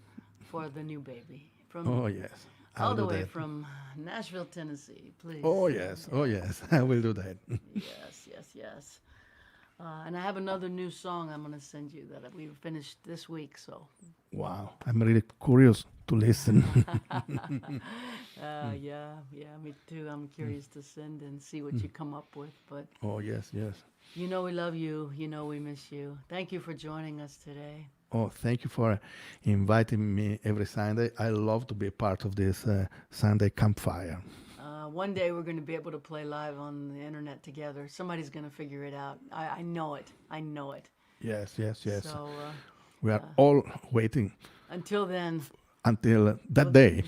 S1: for the new baby from
S4: Oh, yes.
S1: all
S4: I'll
S1: the
S4: do
S1: way
S4: that.
S1: from Nashville, Tennessee. Please.
S4: Oh, yes. Oh, yes. I will do that.
S1: Yes, yes, yes. And I have another new song I'm going to send you that we finished this week. So,
S4: Wow. I'm really curious to listen.
S1: yeah, me too. I'm curious to send and see what you come up with. But
S4: Oh, yes, yes.
S1: you know we love you. You know we miss you. Thank you for joining us today.
S4: Oh, thank you for inviting me every Sunday. I love to be a part of this Sunday campfire.
S1: One day we're going to be able to play live on the internet together. Somebody's going to figure it out. I know it. I know it.
S4: Yes.
S1: So
S4: We are all waiting
S1: until then,
S4: until that day.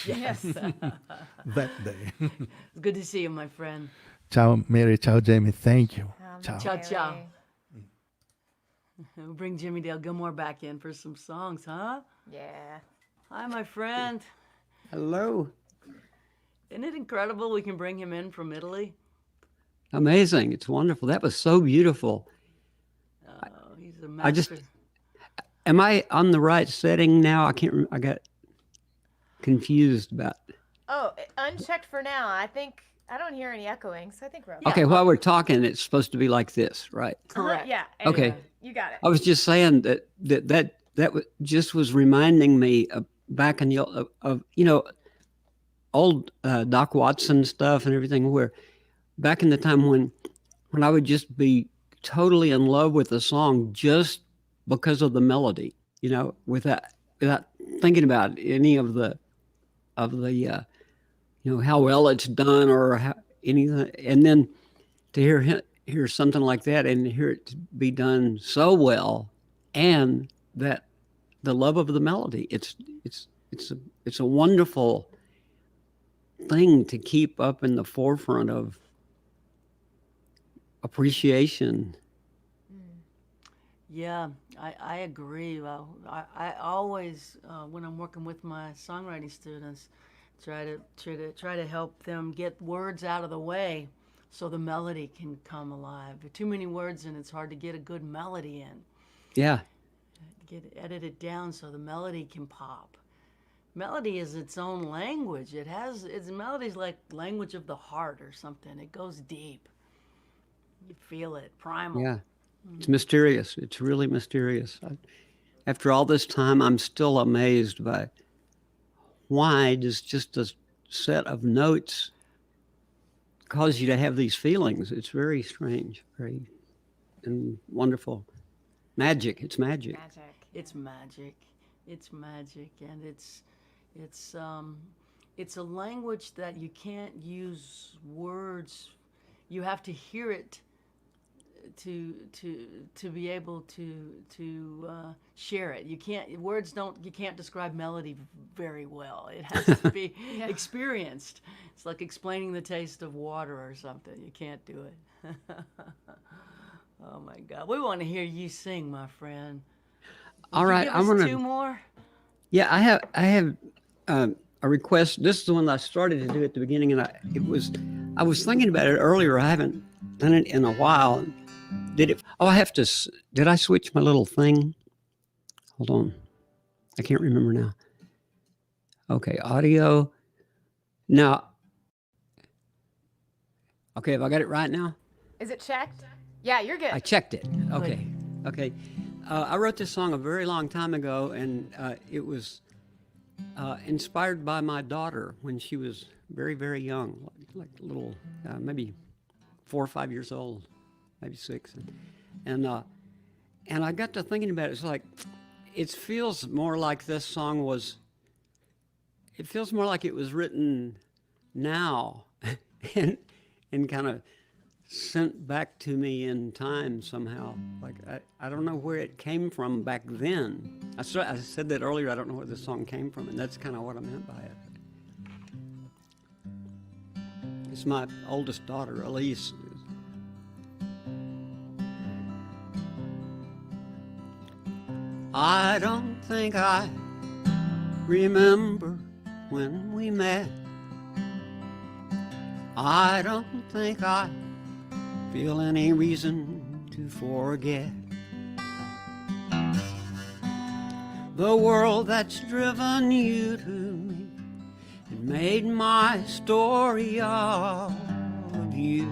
S2: Yes.
S4: That day.
S1: it's good to see you, my friend.
S4: Ciao, Mary. Ciao, Jaimee. Thank you. Ciao.
S1: Ciao, ciao.
S2: Mary.
S1: We'll bring Jimmie Dale Gilmore back in for some songs, huh?
S2: Yeah.
S1: Hi, my friend.
S3: Hello.
S1: Isn't it incredible we can bring him in from Italy?
S3: Amazing. It's wonderful. That was so beautiful.
S1: Oh, he's a
S3: I just-
S1: master.
S3: Am I on the right setting now? I can't I got confused about.
S2: Oh, unchecked for now. I don't hear any echoing, so I think we're okay.
S3: Okay, while we're talking, it's supposed to be like this, right?
S1: Correct.
S2: Yeah.
S3: Okay.
S2: anyway, You got it.
S3: I was just saying that just was reminding me of back in the of old Doc Watson stuff and everything, where back in the time when I would just be totally in love with a song just because of the melody, without thinking about any of the how well it's done or how anything, and then to hear something like that and hear it be done so well, and that the love of the melody, it's a wonderful thing to keep up in the forefront of appreciation.
S1: Yeah, I agree. Well, I always, when I'm working with my songwriting students, try to help them get words out of the way so the melody can come alive. There are too many words and it's hard to get a good melody in.
S3: Yeah.
S1: Edit it down so the melody can pop. Melody is its own language. Melody's like language of the heart or something. It goes deep. You feel it, primal.
S3: Yeah. It's mysterious. It's really mysterious. After all this time, I'm still amazed by why does just a set of notes cause you to have these feelings. It's very strange, very and wonderful. Magic. It's magic.
S1: It's magic. It's magic, and it's a language that you can't use words. You have to hear it to be able to share it. You can't describe melody very well. It has to be experienced. It's like explaining the taste of water or something. You can't do it. Oh my God, we want to hear you sing, my friend.
S3: All right,
S1: I want two more.
S3: Yeah, I have a request. This is the one that I started to do at the beginning, and I was thinking about it earlier. I haven't done it in a while. Did I switch my little thing? Hold on. I can't remember now. Okay, audio. Now, okay, have I got it right now?
S2: Is it checked? Yeah, you're good.
S3: I checked it. Okay. Okay. I wrote this song a very long time ago, and it was inspired by my daughter when she was very, very young, like little, maybe 4 or 5 years old, maybe 6. And I got to thinking about it. It's like, it feels more like this song was, it feels more like it was written now and kind of sent back to me in time somehow. Like, I don't know where it came from back then. I said that earlier, I don't know where this song came from, and that's kind of what I meant by it. It's my oldest daughter, Elise. I don't think I remember when we met. I don't think I feel any reason to forget the world that's driven you to me. It made my story all of you.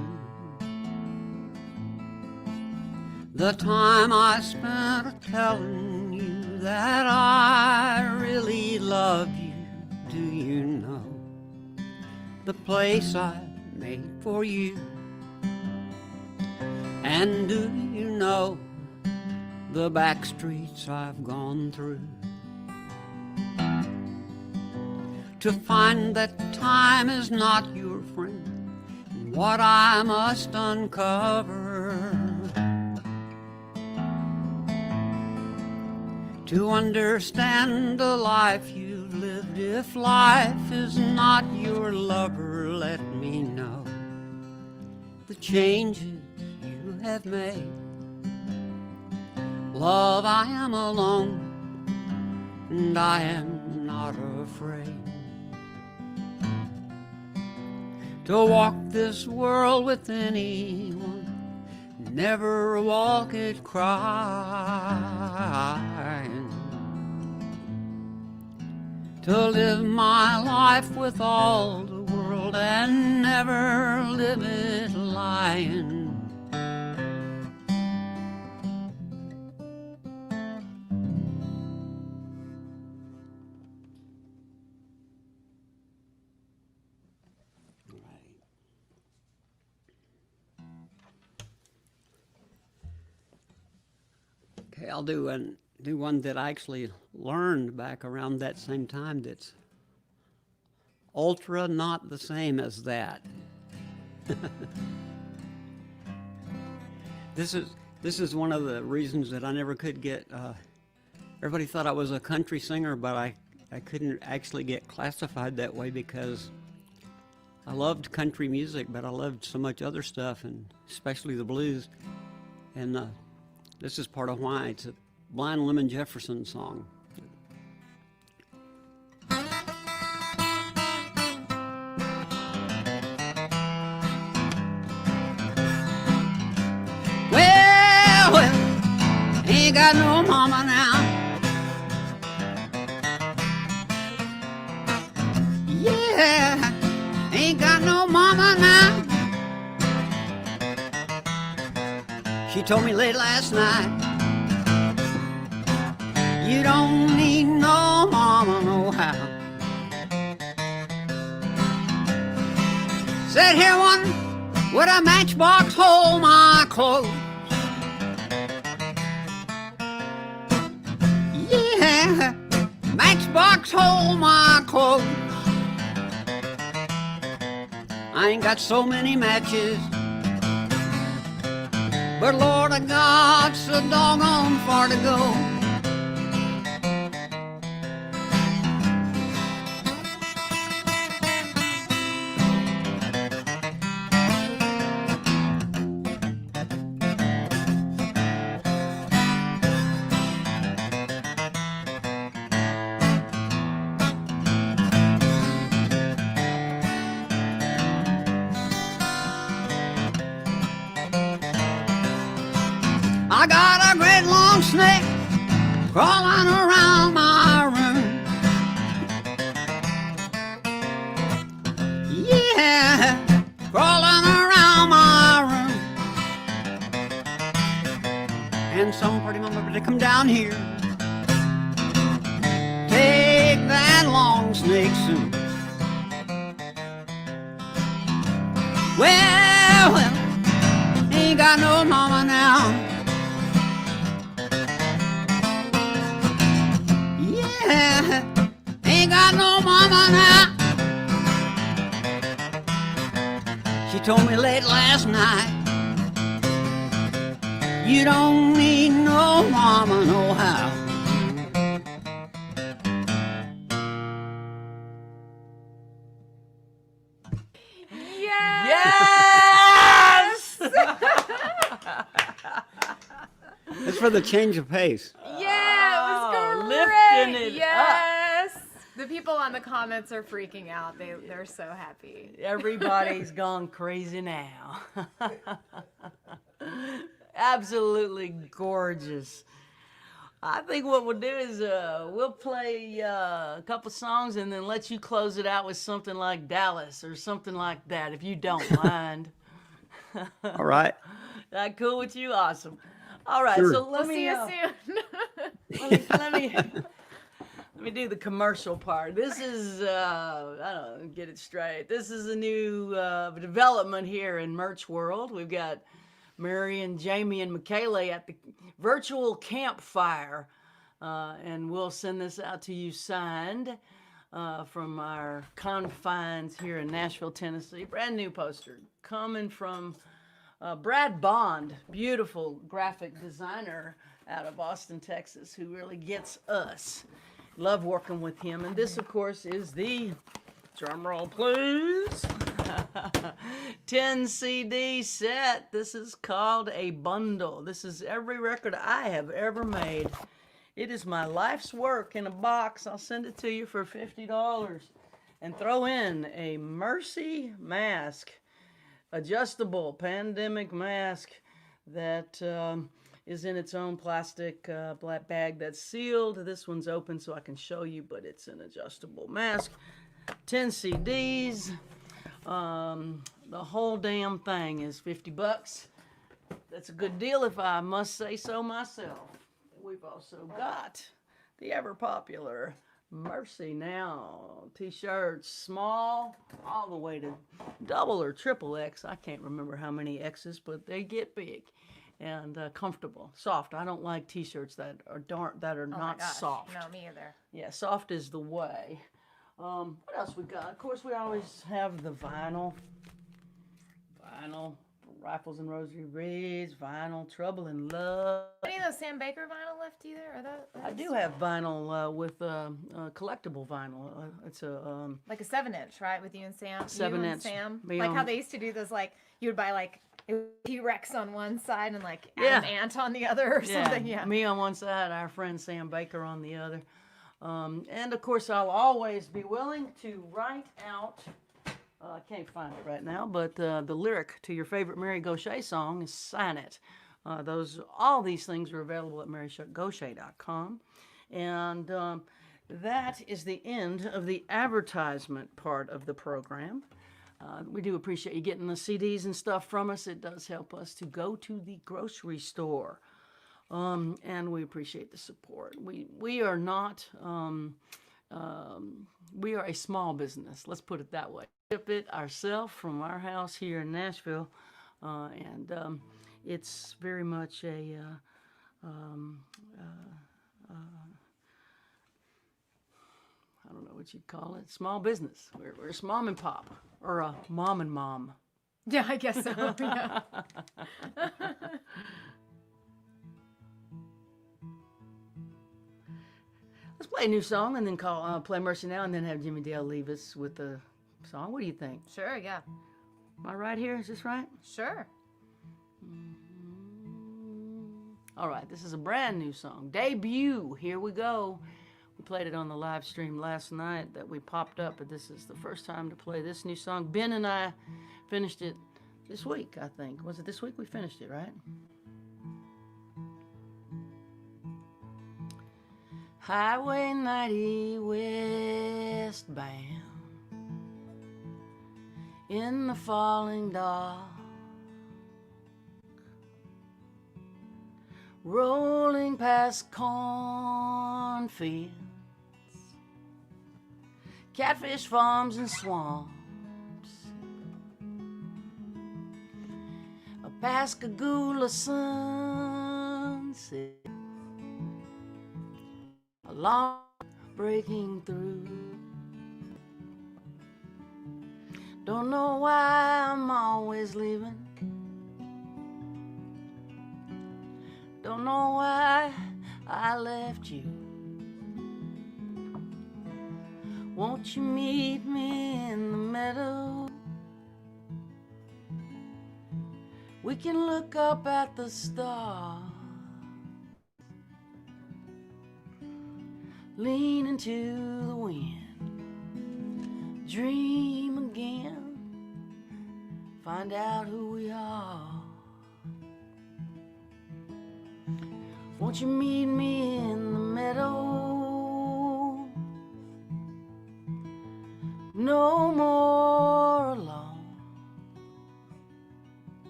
S3: The time I spent telling you that I really love you. Do you know the place I made for you? And do you know the back streets I've gone through? to find that time is not your friend, and what I must uncover to understand the life you've lived. If life is not your lover, let me know the changes you have made. Love, I am alone, and I am not afraid to walk this world with anyone, never walk it crying, to live my life with all the world and never live it lying. Okay, I'll do one that I actually learned back around that same time that's ultra not the same as that. This is one of the reasons that I never could get, everybody thought I was a country singer, but I couldn't actually get classified that way because I loved country music, but I loved so much other stuff, and especially the blues. And this is part of why. It's a Blind Lemon Jefferson song. Well, ain't got no mama now. Yeah, ain't got no mama now. She told me late last night, you don't need no mama no how. Said here one, would a matchbox hold my clothes? Yeah, matchbox hold my clothes. I ain't got so many matches, but Lord, I got so doggone far to go. I got a great long snake crawling around my room. Yeah, crawling around my room. And some pretty mama better come down here. Take that long snake soon. Well, ain't got no mama now. Ain't got no mama now. She told me late last night, you don't need no mama no how.
S1: Yes!
S3: It's for the change of pace.
S2: Yeah, it was great.
S1: Lifting it
S2: yes. The people on the comments are freaking out. They're so happy.
S1: Everybody's gone crazy now. Absolutely gorgeous. I think what we'll do is we'll play a couple songs and then let you close it out with something like Dallas or something like that, if you don't mind.
S3: All right.
S1: That cool with you? Awesome. All right,
S3: Sure.
S1: so
S2: We'll see you soon.
S1: let me do the commercial part. This is I don't know, get it straight. This is a new development here in Merch World. We've got Mary and Jaimee and Michaela at the virtual campfire, and we'll send this out to you signed. from our confines here in Nashville, Tennessee. Brand new poster coming from Brad Bond, beautiful graphic designer out of Austin, Texas, who really gets us. Love working with him. And this, of course, is the, drum roll please, 10 CD set. This is called a bundle. This is every record I have ever made. It is my life's work in a box. I'll send it to you for $50. And throw in a Mercy mask, adjustable pandemic mask that is in its own plastic black bag that's sealed. This one's open so I can show you, but it's an adjustable mask. 10 CDs. The whole damn thing is $50. That's a good deal if I must say so myself. We've also got the ever popular Mercy Now t-shirts, small all the way to double or triple X. I can't remember how many X's, but they get big and comfortable, soft. I don't like t-shirts that are not soft.
S2: No, me either.
S1: Yeah, soft is the way. What else we got? Of course, we always have the vinyl, Rifles and Rosary Reeds, vinyl, Trouble in Love.
S2: Any of those Sam Baker vinyl left either? Are those?
S1: I do have vinyl with collectible vinyl. It's a
S2: like a 7-inch, right? With you and Sam.
S1: 7-inch.
S2: Sam.
S1: Me
S2: Like
S1: on-
S2: how they used to do those. Like you would buy like T-Rex on one side and like Adam Ant on the other or something. Yeah.
S1: Me on one side, our friend Sam Baker on the other. And of course, I'll always be willing to write out. I can't find it right now, but the lyric to your favorite Mary Gauthier song is "Sign It." All these things are available at marygauthier.com, and that is the end of the advertisement part of the program. We do appreciate you getting the CDs and stuff from us. It does help us to go to the grocery store, and we appreciate the support. We are not. We are a small business. Let's put it that way. Ship it ourselves from our house here in Nashville, and it's very much a I don't know what you'd call it, small business. We're a mom and pop, or a mom and mom.
S2: Yeah, I guess so. Yeah.
S1: Let's play a new song and then play Mercy Now, and then have Jimmie Dale leave us with the song. What do you think?
S2: Sure. Yeah.
S1: Am I right here? Is this right?
S2: Sure.
S1: All right, this is a brand new song. Debut. Here we go. We played it on the live stream last night that we popped up, but this is the first time to play this new song. Ben and I finished it this week, I think. Was it this week we finished it, right? Highway 90 westbound in the falling dark, rolling past cornfields, catfish farms and swamps, a Pascagoula sunset, a long breaking through. Don't know why I'm always leaving. Don't know why I left you. Won't you meet me in the meadow? We can look up at the stars, lean into the wind, dream again, find out who we are. Won't you meet me in the meadow? No more alone.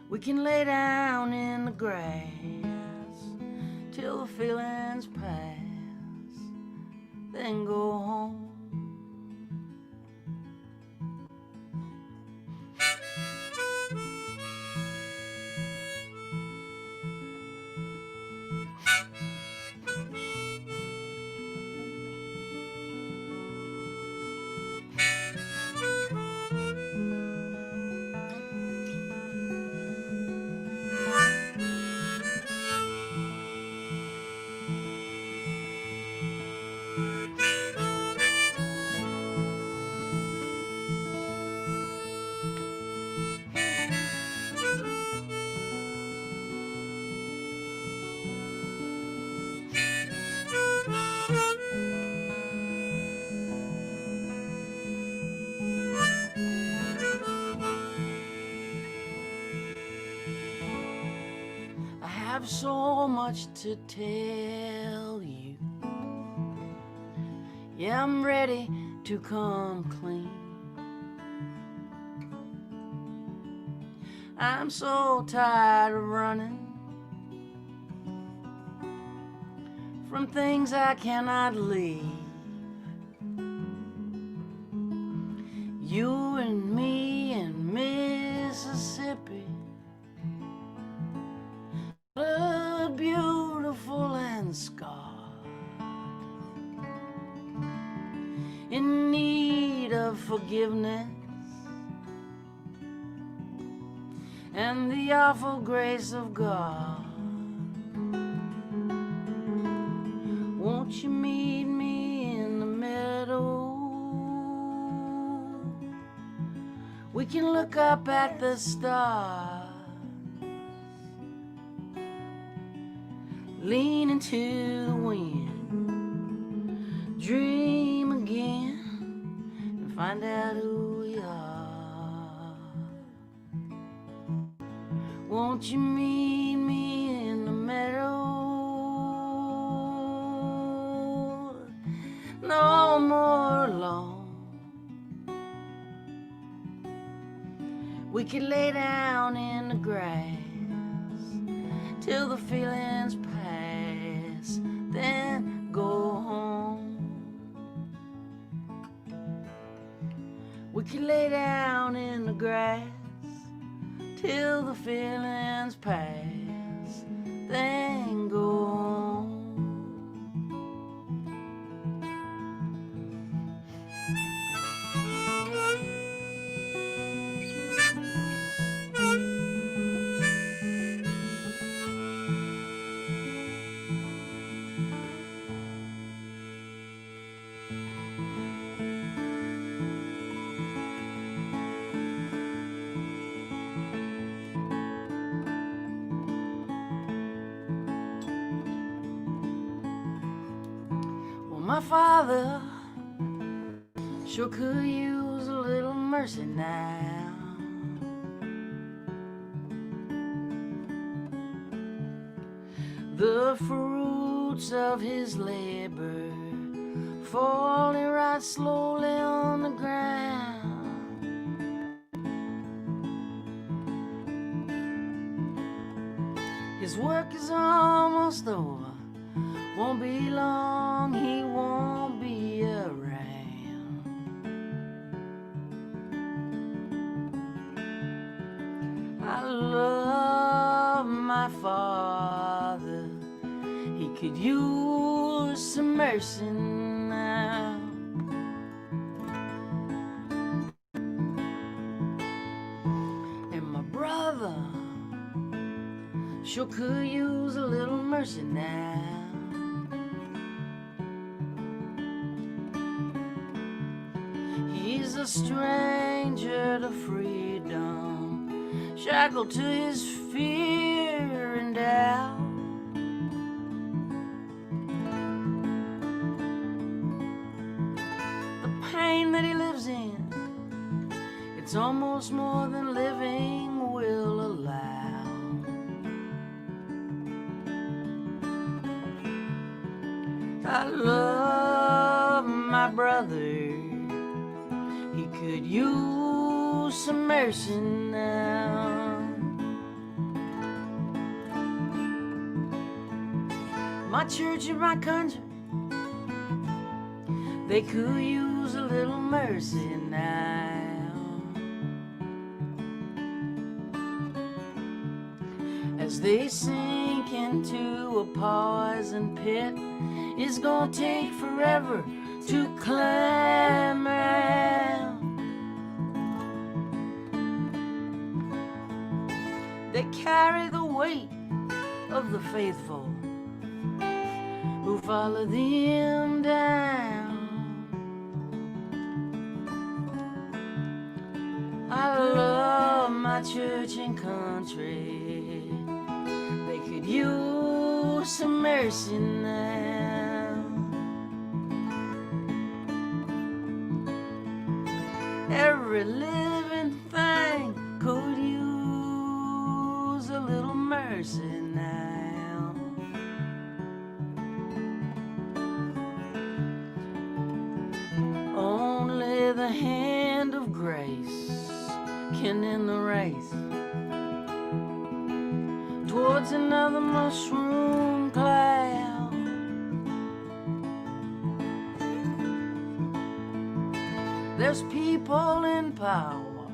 S1: We can lay down in the grass till the feelings pass, then go home. have so much to tell you. Yeah, I'm ready to come clean. I'm so tired of running from things I cannot leave. You and me in Mississippi, beautiful and scarred, in need of forgiveness and the awful grace of God. Won't you meet me in the meadow? We can look up at the stars, lean into the wind, dream again, and find out who we are. Won't you meet me in the meadow? No more alone. We could lay down in the grass till the feelings pass, then go home. We could lay down in the grass till the feelings pass, then go home. My father sure could use a little mercy now. The fruits of his labor falling right slowly on the ground. His work is almost over. Won't be long, he won't be around. I love my father. He could use some mercy now. And my brother sure could use a little mercy now. He's a stranger to freedom, shackled to his fear and doubt. The pain that he lives in, it's almost more than living will allow. I love my brother. He could use some mercy now. My church and my country, they could use a little mercy now. As they sink into a poison pit, it's gonna take forever to climb out. They carry the weight of the faithful who follow them down. I love my church and country. They could use some mercy now. Every living thing could use a little mercy now. the hand of grace can end the race towards another mushroom cloud. There's people in power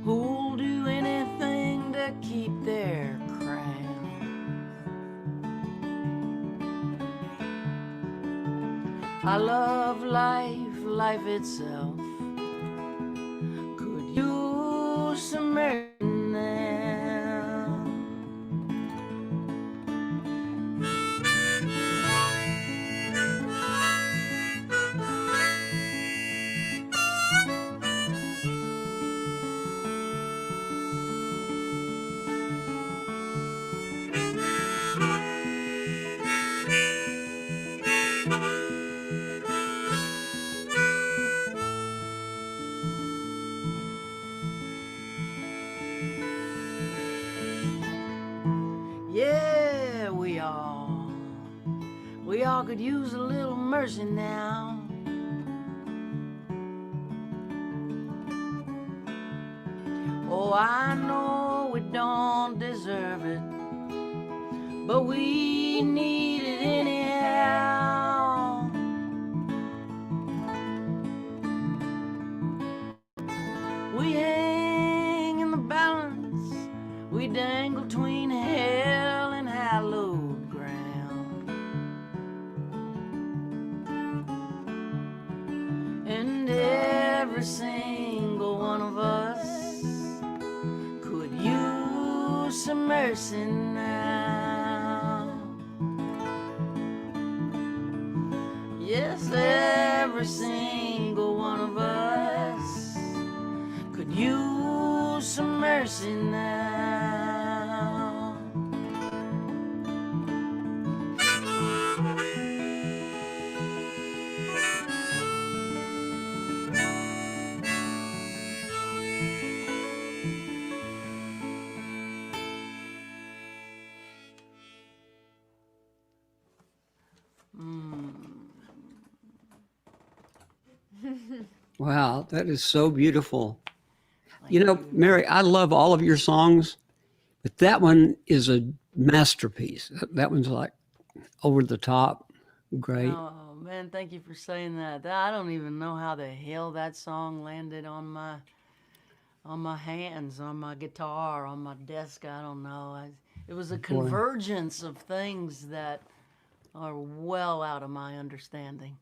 S1: who'll do anything to keep their crown. I love life, life itself could use some mercy now. Yeah, we all could use a little mercy now. Oh, I know we don't deserve it, but we need it anyhow. We hang in the balance, we dangle between hell and hallowed ground. And every single one of us could use some mercy now. Yes, every single one of us could use some mercy now.
S3: Wow, that is so beautiful. You know, Mary, I love all of your songs, but that one is a masterpiece. That one's like over the top, great.
S1: Oh man, thank you for saying that. I don't even know how the hell that song landed on my hands, on my guitar, on my desk. I don't know. It was a convergence of things that are well out of my understanding.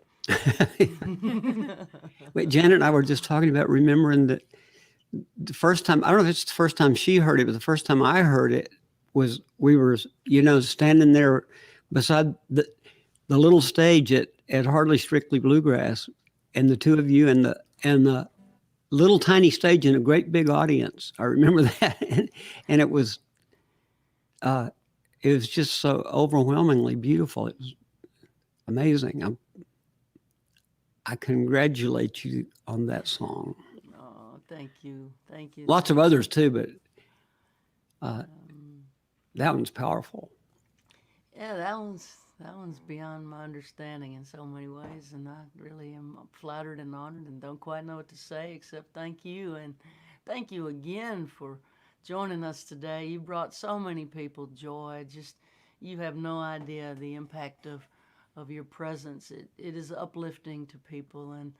S3: Wait, Janet and I were just talking about remembering that the first time, I don't know if it's the first time she heard it, but the first time I heard it was we were, you know, standing there beside the little stage at Hardly Strictly Bluegrass, and the two of you and the little tiny stage in a great big audience. I remember that. And it was just so overwhelmingly beautiful. It was amazing. I congratulate you on that song.
S1: Oh, thank you. Thank you.
S3: Lots of others too, but that one's powerful.
S1: Yeah, that one's beyond my understanding in so many ways, and I really am flattered and honored and don't quite know what to say except thank you. And thank you again for joining us today. You brought so many people joy. Just, you have no idea the impact of your presence. It is uplifting to people, and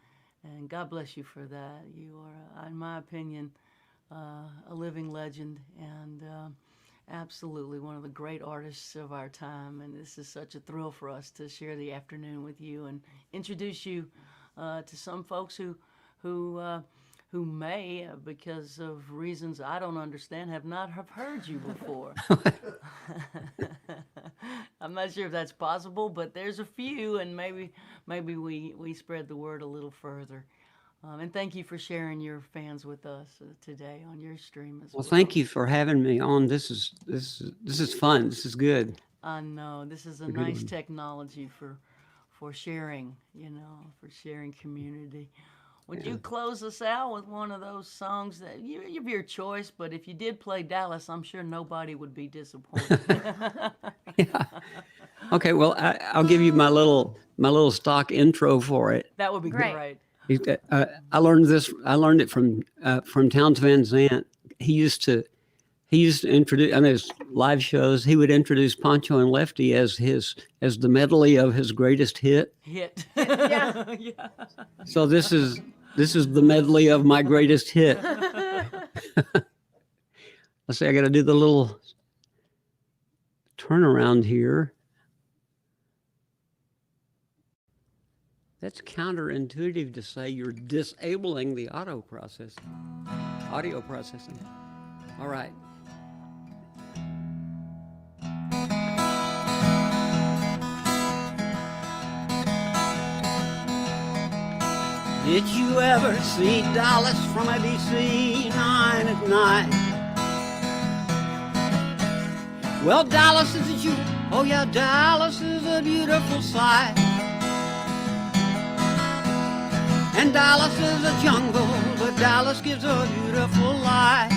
S1: God bless you for that. You are, in my opinion, a living legend, and absolutely one of the great artists of our time. And this is such a thrill for us to share the afternoon with you and introduce you to some folks who may, because of reasons I don't understand, have heard you before. I'm not sure if that's possible, but there's a few, and maybe we spread the word a little further. And thank you for sharing your fans with us today on your stream as well.
S3: Well, thank you for having me on. This is fun. This is good.
S1: I know this is a nice technology for sharing, for sharing community. Would you close us out with one of those songs that you've your choice, but if you did play Dallas, I'm sure nobody would be disappointed.
S3: Yeah. Okay. Well, I'll give you my little stock intro for it.
S1: That would be great.
S3: I learned this. I learned it from Townes Van Zandt. He used to introduce on his live shows. He would introduce Pancho and Lefty as the medley of his greatest hit.
S1: Hit.
S2: Yeah.
S1: Yeah.
S3: So this is the medley of my greatest hit. Let's see. I got to do the little turnaround here. That's counterintuitive to say you're disabling the audio processing. All right. Did you ever see Dallas from a DC 9 at night? Well, Dallas is a oh yeah, Dallas is a beautiful sight. And Dallas is a jungle, but Dallas gives a beautiful light.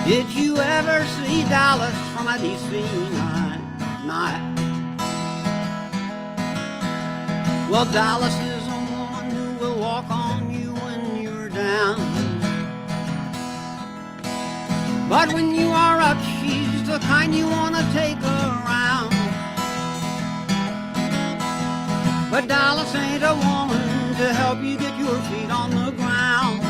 S3: Did you ever see Dallas from a DC 9 night? Well, Dallas is a woman who will walk on you when you're down. But when you are up, she's the kind you want to take around. But Dallas ain't a woman to help you get your feet on the ground.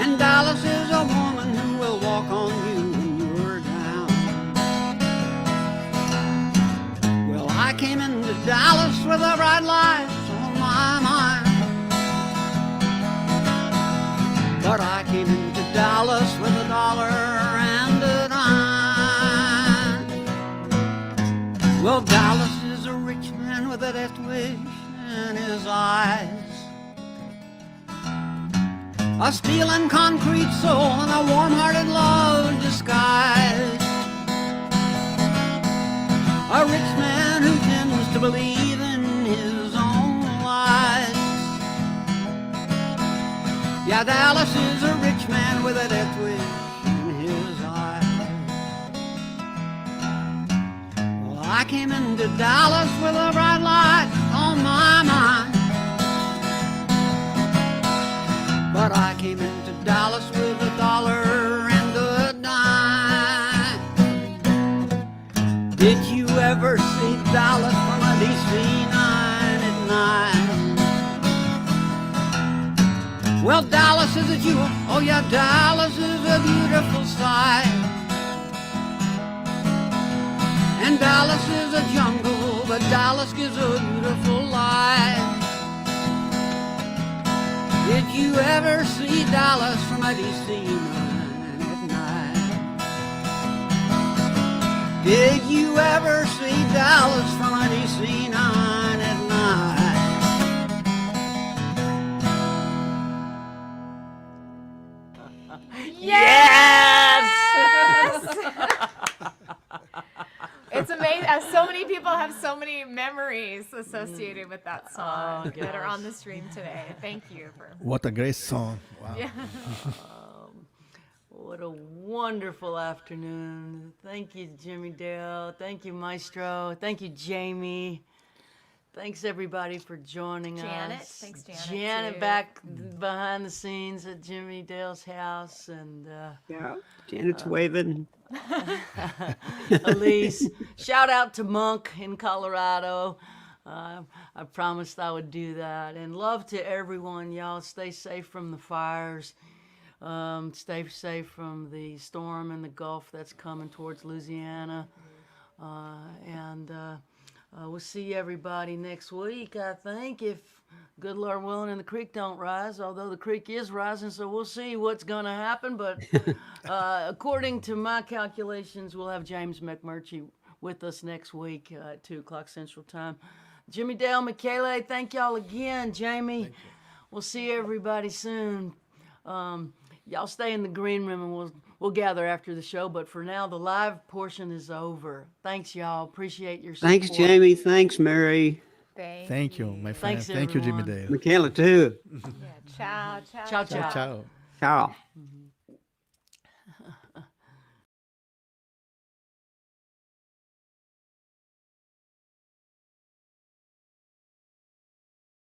S3: And Dallas is a woman who will walk on you when you're down. Well, I came into Dallas with a bright light on my mind. But I came into Dallas with $1 and a dime. Well, Dallas is a rich man with a death wish in his eyes, a steel and concrete soul and a warm-hearted love disguised. A rich man who tends to believe in his own lies. Yeah, Dallas is a rich man with a death wish in his eyes. Well, I came into Dallas with a bright light on my mind. But I came into Dallas with $1 and a dime. Did you ever see Dallas from a DC 9 at night? Well, Dallas is a jewel, oh yeah, Dallas is a beautiful sight. And Dallas is a jungle, but Dallas gives a beautiful light. Did you ever see Dallas from a DC 9 at night? Did you ever see Dallas from a DC 9 at night?
S1: Yes!
S2: It's amazing. So many people have so many memories associated with that song that are on the stream today. Thank you for.
S4: What a great song. Wow.
S2: Yeah.
S1: What a wonderful afternoon. Thank you, Jimmie Dale. Thank you, Maestro. Thank you, Jaimee. Thanks, everybody, for joining
S2: Janet.
S1: us.
S2: Thanks, Janet.
S1: Janet
S2: too.
S1: back behind the scenes at Jimmie Dale's house. And
S3: Yeah, Janet's waving.
S1: Elise. Shout out to Monk in Colorado. I promised I would do that. And love to everyone, y'all. Stay safe from the fires. Stay safe from the storm in the Gulf that's coming towards Louisiana. We'll see everybody next week, I think, if good Lord willing and the creek don't rise, although the creek is rising, so we'll see what's going to happen. But according to my calculations, we'll have James McMurtry with us next week at 2 o'clock Central Time. Jimmie Dale, Michele, thank y'all again. Jaimee, we'll see everybody soon. Y'all stay in the green room and we'll gather after the show. But for now, the live portion is over. Thanks, y'all. Appreciate your support.
S3: Thanks, Jaimee. Thanks, Mary.
S4: Thank you, my friend.
S1: Thanks,
S4: Thank you, Jimmie
S1: everyone.
S4: Dale.
S3: Michaela, too.
S2: Yeah. Ciao. Ciao.
S1: Ciao,
S4: Ciao, ciao.
S3: Ciao.
S1: Mhm.